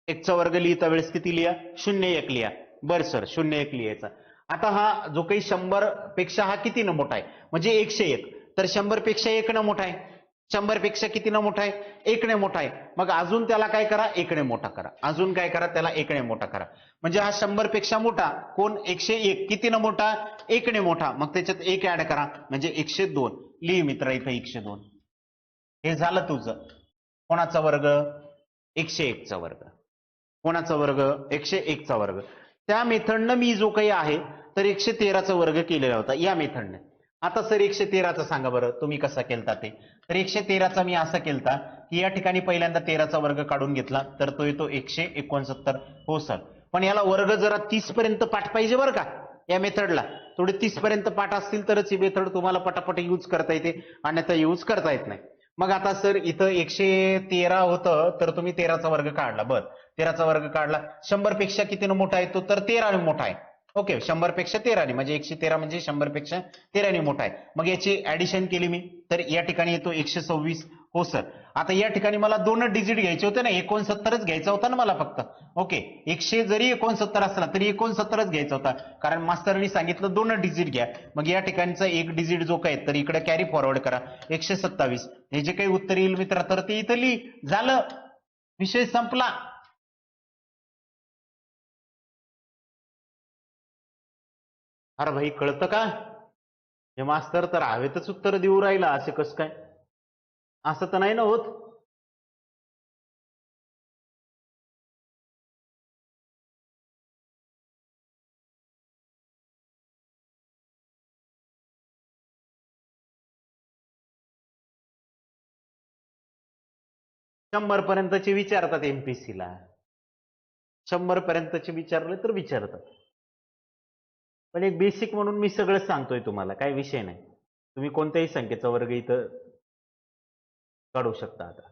1चा वर्ग लिहिता वेळेस किती लिहा, 01 लिहा. बरं सर, 01 लिहायचा. आता हा जो काही 100 पेक्षा हा किती न मोठा आहे, म्हणजे 101, तर 100 पेक्षा 1 न मोठा आहे, 100 पेक्षा किती न मोठा आहे, 1 ने मोठा आहे. मग अजून त्याला काय करा, 1 ने मोठा करा. अजून काय करा, त्याला 1 ने मोठा करा. म्हणजे हा 100 पेक्षा मोठा कोण, 101, किती न मोठा, 1 ने मोठा. मग त्याच्यात 1 ऍड करा म्हणजे 102. लिहि मित्र इथं 102. हे झालं तुझं कोणाचा वर्ग, 101चा वर्ग. कोणाचा वर्ग, 101चा वर्ग. त्या मेथडनं मी जो काही आहे तर 113चा वर्ग केलेला होता या मेथडने. आता सर 113चा सांगा बरं तुम्ही कसा केलता ते. तर 113चा मी असा केलता की या ठिकाणी पहिल्यांदा 13चा वर्ग काढून घेतला तर तो येतो 169. हो सर, पण याला वर्ग जरा 30 पर्यंत पाठ पाहिजे बरं का. या मेथडला. थोडे 30 पर्यंत पाठ असतील तरच ही मेथड तुम्हाला पटापट यूज करता येते, अन्यथा यूज करता येत नाही. मग आता सर इथं 113 होतं तर तुम्ही 13चा वर्ग काढला. बर, 13चा वर्ग काढला. 100 पेक्षा कितीनं मोठा आहे तो? तर 13 ने मोठा आहे. ओके, 100 पेक्षा 13 ने, म्हणजे 113 म्हणजे 100 पेक्षा 13 ने मोठा आहे. मग याची ऍडिशन केली मी तर या ठिकाणी येतो 126. हो सर, आता या ठिकाणी मला 2 डिजिट घ्यायचे होते ना, 69च घ्यायचा होता ना मला फक्त. ओके, 100 जरी 69 असला तरी 69च घ्यायचा होता, कारण मास्तरनी सांगितलं 2 डिजिट घ्या. मग या ठिकाणचा एक डिजिट जो काय तर इकडे कॅरी फॉरवर्ड करा, 127. हे जे काही उत्तर येईल मित्रा तर ते इथं लिही. झालं, विषय संपला. अरे भाई, कळतं का? हे मास्तर तर हवेतच उत्तर देऊ राहिला. असे कसं काय? असं तर नाही ना होत. 100 पर्यंतचे विचारतात MPSC ला. 100 पर्यंतचे विचारले तर विचारतात. पण एक बेसिक म्हणून मी सगळं सांगतोय तुम्हाला, काही विषय नाही. तुम्ही कोणत्याही संख्येचा वर्ग इथं काढू शकता. आता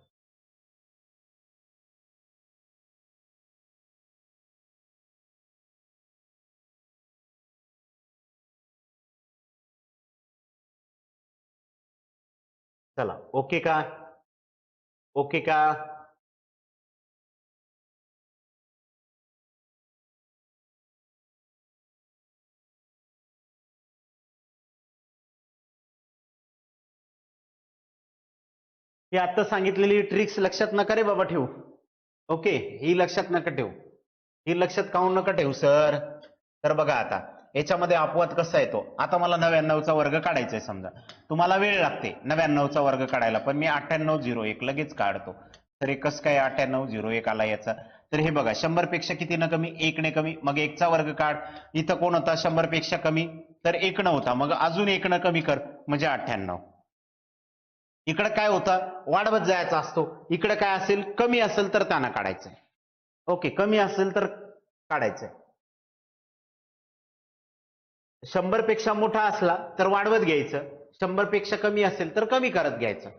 चला, ओके का? ओके का? ही आता सांगितलेली ट्रिक्स लक्षात नका रे बाबा ठेवू. ओके, ही लक्षात नका ठेवू. ही लक्षात काऊन नका ठेवू सर? तर बघा आता याच्यामध्ये अपवाद कसा येतो. आता मला 99चा वर्ग काढायचा आहे समजा. तुम्हाला वेळ लागते 99चा वर्ग काढायला, पण मी 9801 लगेच काढतो. तर एक कसं काय 9801 आला याचा? तर हे बघा, 100 पेक्षा किती न कमी? 1 ने कमी. मग 1चा वर्ग काढ. इथं कोण होता 100 पेक्षा कमी? तर 1 नव्हता. मग अजून 1 न कमी कर, म्हणजे 98. इकडे काय होतं? वाढवत जायचा असतो. इकडे काय असेल? कमी असेल तर त्यांना काढायचंय. ओके, कमी असेल तर काढायचंय. 100 पेक्षा मोठा असला तर वाढवत घ्यायचं, 100 पेक्षा कमी असेल तर कमी करत घ्यायचं.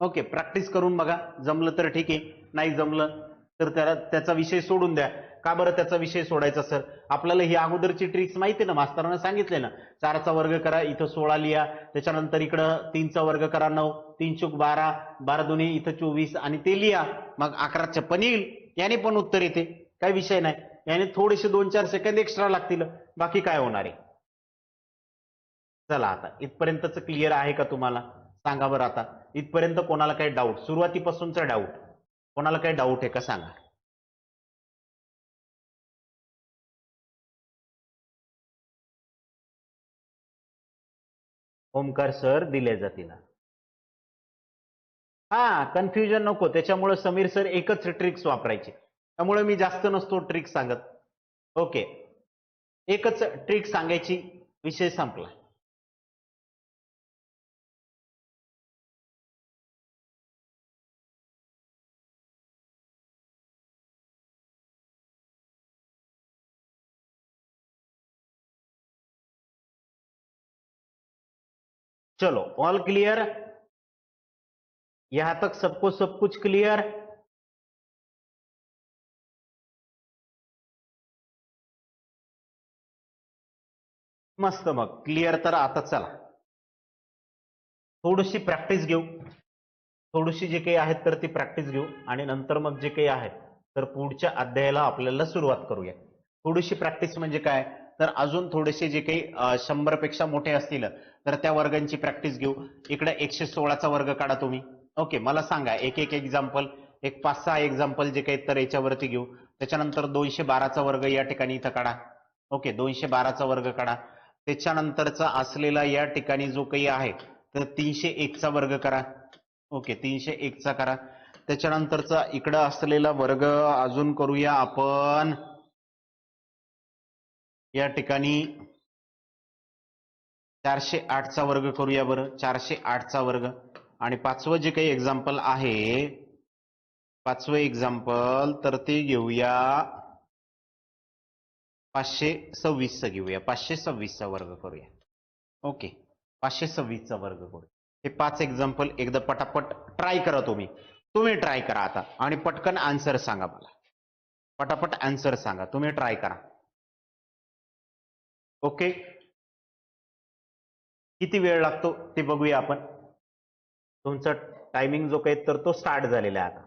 ओके, प्रॅक्टिस करून बघा. जमलं तर ठीक आहे, नाही जमलं तर त्याचा विषय सोडून द्या. का बरं त्याचा विषय सोडायचा सर? आपल्याला ही अगोदरची ट्रिक्स माहिती आहे ना, मास्तरांना सांगितले ना. 4चा वर्ग करा, इथं 16 लिहा. त्याच्यानंतर इकडं 3चा वर्ग करा, 9, 3 चूक 12, 12 दुनी इथं 24 आणि ते लिहा. मग 11 पण येईल, याने पण उत्तर येते, काही विषय नाही. याने थोडेसे 2-4 सेकंद एक्स्ट्रा लागतील, बाकी काय होणार आहे. चला, आता इथपर्यंतच क्लिअर आहे का तुम्हाला? सांगा बरं. आता इथपर्यंत कोणाला काही डाऊट? सुरुवातीपासूनचा डाऊट कोणाला काही डाऊट आहे का सांगा? ओमकार सर दिले जातील. हा, कन्फ्युजन नको. त्याच्यामुळे समीर सर एकच ट्रिक्स वापरायची, त्यामुळे मी जास्त नसतो ट्रिक सांगत. ओके, एकच ट्रिक सांगायची, विषय संपला. चलो, ऑल क्लियर? यहां तक सबको सब कुछ क्लियर? मस्त. मग क्लिअर. तर आता चला थोडीशी प्रॅक्टिस घेऊ. थोडीशी जे काही आहेत तर ती प्रॅक्टिस घेऊ, आणि नंतर मग जे काही आहेत तर पुढच्या अध्यायाला आपल्याला सुरुवात करूया. थोडीशी प्रॅक्टिस म्हणजे काय? तर अजून थोडेसे जे काही 100 पेक्षा मोठे असतील तर त्या वर्गांची प्रॅक्टिस घेऊ. इकडे 116चा वर्ग काढा तुम्ही. ओके, मला सांगा एक एक एक्झाम्पल, एक 5-6 एक्झाम्पल जे काही तर याच्यावरती घेऊ. त्याच्यानंतर 212चा वर्ग या ठिकाणी इथं काढा. ओके, 212चा वर्ग काढा. त्याच्यानंतरचा असलेला या ठिकाणी जो काही आहे तर 301चा वर्ग करा. ओके, 301चा करा. त्याच्यानंतरचा इकडं असलेला वर्ग अजून करूया आपण या ठिकाणी 408चा वर्ग करूया. बरं, 408चा वर्ग. आणि पाचवं जे काही एक्झाम्पल आहे, पाचवं एक्झाम्पल तर ते घेऊया 526 घेऊया, 526चा वर्ग करूया. ओके, 526चा वर्ग करू. हे 5 एक्झाम्पल एकदा पटापट ट्राय करा. तुम्ही ट्राय करा आता आणि पटकन आन्सर सांगा मला. पटापट आन्सर सांगा, तुम्ही ट्राय करा. ओके, किती वेळ लागतो ते बघूया आपण. तुमचा टायमिंग जो काही तर तो स्टार्ट झालेला आहे आता.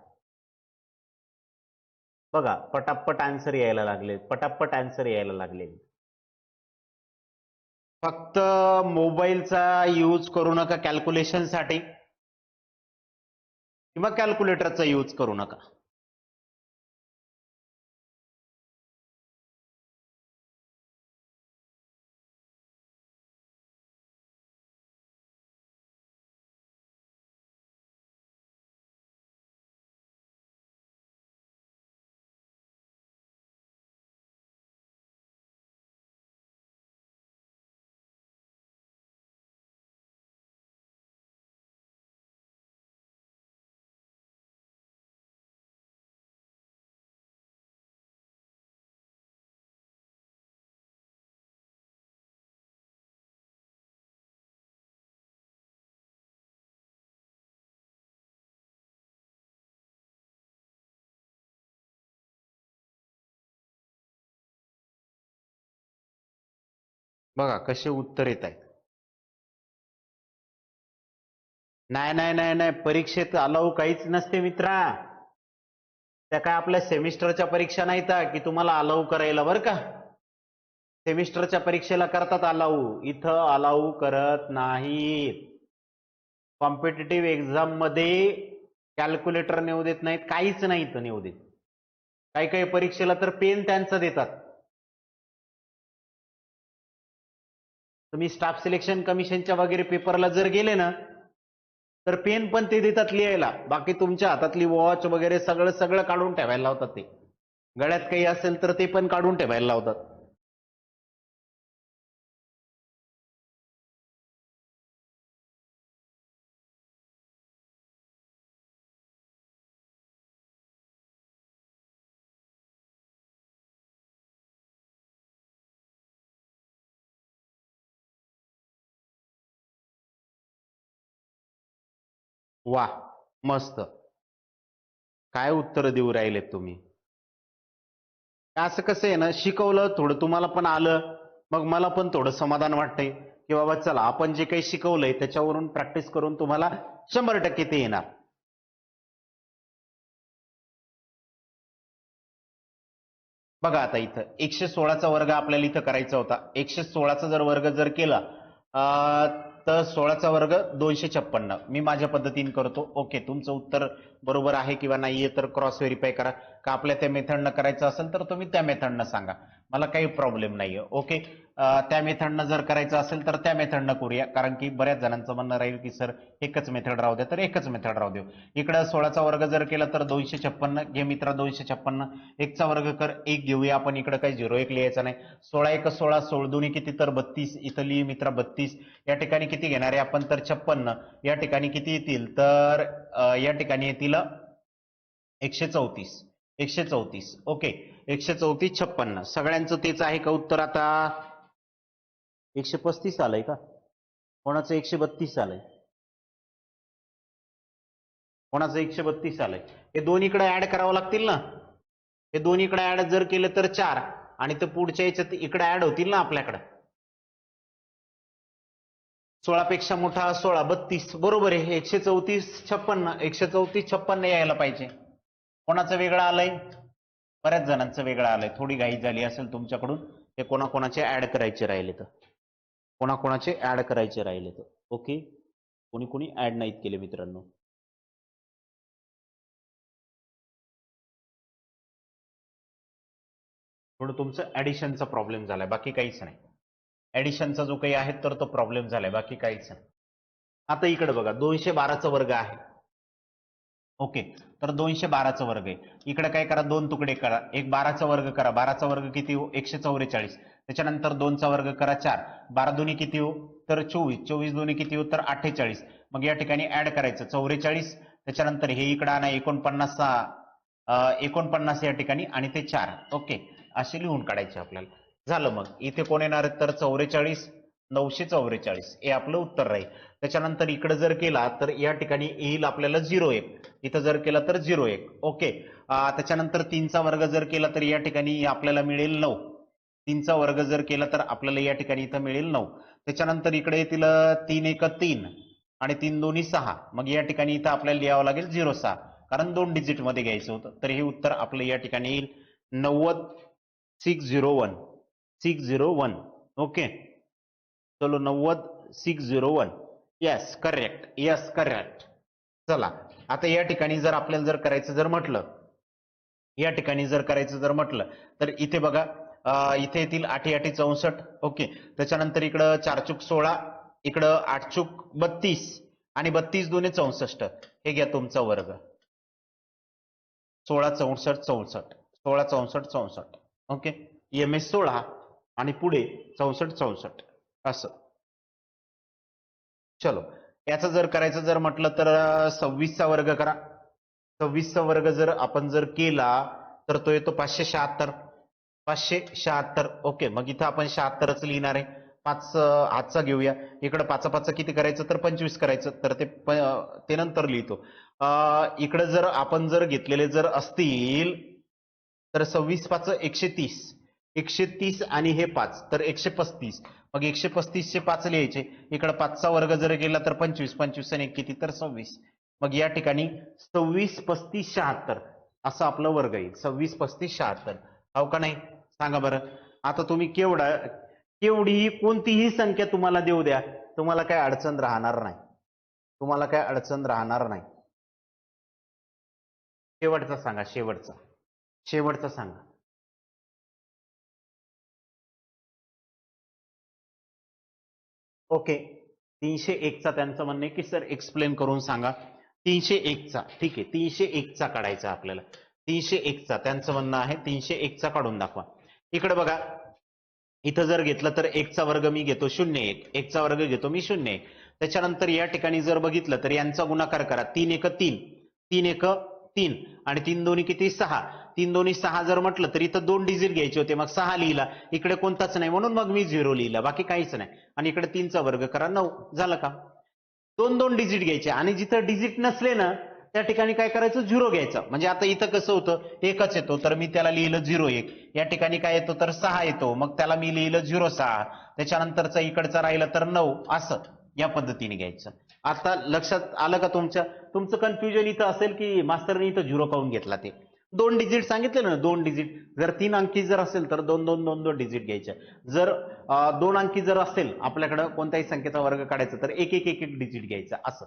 बघा, पटापट आन्सर यायला लागले, पटापट आन्सर यायला लागले. फक्त मोबाईलचा यूज करू नका कॅल्क्युलेशन साठी किंवा कॅल्क्युलेटरचा यूज करू नका. बघा कसे उत्तर येत आहेत. नाही नाही नाही नाही, परीक्षेत अलाऊ काहीच नसते मित्रा. त्या काय आपल्या सेमिस्टरच्या परीक्षा नाहीत की तुम्हाला अलाऊ करायला. बरं का, सेमिस्टरच्या परीक्षेला करतात अलाऊ, इथं अलाऊ करत नाहीत. कॉम्पिटेटिव्ह एक्झाम मध्ये कॅल्क्युलेटर नेऊ देत नाहीत, काहीच नाहीत नेऊ देत. काही काही परीक्षेला तर पेन त्यांचं देतात. तुम्ही स्टाफ सिलेक्शन कमिशनच्या वगैरे पेपरला जर गेले ना तर पेन पण ते देतात लिहायला. बाकी तुमच्या हातातली वॉच वगैरे सगळं सगळं काढून ठेवायला लावतात. ते गळ्यात काही असेल तर ते पण काढून ठेवायला लावतात. वा, मस्त. काय उत्तर देऊ राहिलेत तुम्ही. असं कसं आहे ना, शिकवलं थोडं तुम्हाला पण आलं, मग मला पण थोडं समाधान वाटतंय की बाबा चला आपण जे काही शिकवलंय त्याच्यावरून प्रॅक्टिस करून तुम्हाला 100% ते येणार. बघा आता इथं 116चा वर्ग आपल्याला इथं करायचा होता. 116चा जर वर्ग जर केला तर 16चा वर्ग 256. मी माझ्या पद्धतीने करतो. ओके, तुमचं उत्तर बरोबर आहे किंवा नाहीये तर क्रॉस व्हेरीफाय करा. का आपल्या त्या मेथडनं करायचं असेल तर तुम्ही त्या मेथडनं सांगा, मला काही प्रॉब्लेम नाहीये. ओके, त्या मेथडनं जर करायचं असेल तर त्या मेथडनं करूया, कारण की बऱ्याच जणांचं म्हणणं राहील की सर एकच मेथड राहू द्या, तर एकच मेथड राहू देऊ. इकडं 16चा वर्ग जर केला तर 256 घे मित्रा, 256. एकचा वर्ग कर, एक घेऊया आपण. इकडे काही 0-1 लिहायचा नाही. 16 1 16, 16 2 किती तर 32. इथं लिहि मित्रा 32. या ठिकाणी किती घेणार आहे आपण तर 56. या ठिकाणी किती येतील तर या ठिकाणी येतील 134. 134. ओके, 134 56. सगळ्यांचं तेच आहे का उत्तर. आता 135 आलंय का, कोणाचं 132 आलंय, कोणाचं 132 आलंय. हे दोन इकडे ऍड करावं लागतील ना. हे दोन इकडे ऍड जर केलं तर 4 आणि ते पुढच्या याच्यात इकडे ऍड होतील ना आपल्याकडे. 16 पेक्षा मोठा 16 32. बरोबर आहे. 134 56. 134 56 यायला पाहिजे. कोणाचं वेगळं आलंय, बऱ्याच जणांचं वेगळं आलंय. थोडी घाई झाली असेल तुमच्याकडून. हे कोणाकोणाचे ऍड करायचे राहिले तर, कोणाकोणाचे ऍड करायचे राहिले तर. ओके, कोणी कोणी ऍड नाहीत केले मित्रांनो. थोडं तुमचं ऍडिशनचा प्रॉब्लेम झालाय, बाकी काहीच नाही. ऍडिशनचा जो काही आहे तर तो प्रॉब्लेम झालाय, बाकी काहीच नाही. आता इकडे बघा, 212चा वर्ग आहे. ओके, तर 212चा वर्ग आहे. इकडे काय करा, दोन तुकडे करा. एक 12चा वर्ग करा. 12चा वर्ग किती हो, 144. त्याच्यानंतर 2चा वर्ग करा 4. 12 दुनी किती हो तर 24. 24 दुनी किती हो तर 48. मग या ठिकाणी ऍड करायचं 44. त्याच्यानंतर हे इकडे आणा 49 या ठिकाणी आणि ते 4. ओके, असे लिहून काढायचे आपल्याला. झालं. मग इथे कोण येणार आहे तर 44 944 हे आपलं उत्तर राहील. त्याच्यानंतर इकडे जर केला तर या ठिकाणी येईल आपल्याला 01. इथं जर केला तर 01. ओके. त्याच्यानंतर 3चा वर्ग जर केला तर या ठिकाणी आपल्याला मिळेल 9. 3चा वर्ग जर केला तर आपल्याला या ठिकाणी इथं मिळेल 9. त्याच्यानंतर इकडे येतील 3 1 3 आणि 3 2 6. मग या ठिकाणी इथं आपल्याला लिहावं लागेल 06 कारण 2 डिजिट मध्ये घ्यायचं होतं. तर हे उत्तर आपलं या ठिकाणी येईल 90 601 601. ओके. चलो 90 601. Yes correct. Yes correct. चला आता या ठिकाणी जर आपल्याला जर करायचं जर म्हटलं या ठिकाणी जर करायचं जर म्हटलं तर इथे बघा इथे येतील 8 8 64. ओके. त्याच्यानंतर इकडं 4 चूक 16 इकडं 8 चूक 32 आणि 32 2 64. हे घ्या तुमचा वर्ग 16 64 64 16 64 64. ओके. एमएस 16 आणि पुढे 64 64 असं. चलो याचं जर करायचं जर म्हटलं तर 26चा वर्ग करा. 26चा वर्ग जर आपण जर केला तर तो येतो 576. 576. ओके. मग इथं आपण 76च लिहिणार आहे. 5 हातचा घेऊया. इकडं 5 5 किती करायचं तर 25 करायचं. तर ते नंतर लिहितो. इकडे जर आपण जर घेतलेले जर असतील तर 26 5 130. 130 आणि हे 5 तर 135. मग 135 चे 5 लिहायचे. इकडे 5चा वर्ग जर केला तर 25 25 आणि 1 किती तर 26. मग या ठिकाणी 26 35 76 असं आपलं वर्ग येईल. 26 35 76. हो का नाही सांगा बरं. आता तुम्ही केवढी कोणतीही संख्या तुम्हाला देऊ द्या तुम्हाला काय अडचण राहणार नाही. तुम्हाला काय अडचण राहणार नाही. शेवटचा सांगा. शेवटचा सांगा. ओके. 301चा त्यांचं म्हणणं आहे की सर एक्सप्लेन करून सांगा. 301चा ठीक आहे. 301चा काढायचा आपल्याला. 301चा त्यांचं म्हणणं आहे 301चा काढून दाखवा. इकडे बघा इथं जर घेतलं तर 1चा वर्ग मी घेतो 01. 1चा वर्ग घेतो मी 01. त्याच्यानंतर या ठिकाणी जर बघितलं तर यांचा गुणाकार करा. 3 1 3 3 1 3 आणि 3 2 किती 6. 3 2 6 जर म्हटलं तर इथं 2 डिजिट घ्यायचे होते. मग 6 लिहिला. इकडे कोणताच नाही म्हणून मग मी 0 लिहिला. बाकी काहीच नाही. आणि इकडे 3चा वर्ग करा 9. झालं का. 2 2 डिजिट घ्यायचे आणि जिथं डिजिट नसले ना त्या ठिकाणी काय करायचं 0 घ्यायचं. म्हणजे आता इथं कसं होतं एकच येतो तर मी त्याला लिहिलं 01. या ठिकाणी काय येतो तर 6 येतो मग त्याला मी लिहिलं 06. त्याच्यानंतरचा इकडचा राहिला तर 9 असं या पद्धतीने घ्यायचं. आता लक्षात आलं का तुमचं कन्फ्युजन इथं असेल की मास्तरने इथं 0 काऊन घेतला ते. 2 डिजिट सांगितले ना 2 डिजिट. जर 3 अंकी जर असेल तर 2 2 2 2 डिजिट घ्यायचे. जर 2 अंकी जर असेल आपल्याकडे कोणत्याही संख्येचा वर्ग काढायचा तर 1 1 1 1 डिजिट घ्यायचा असं.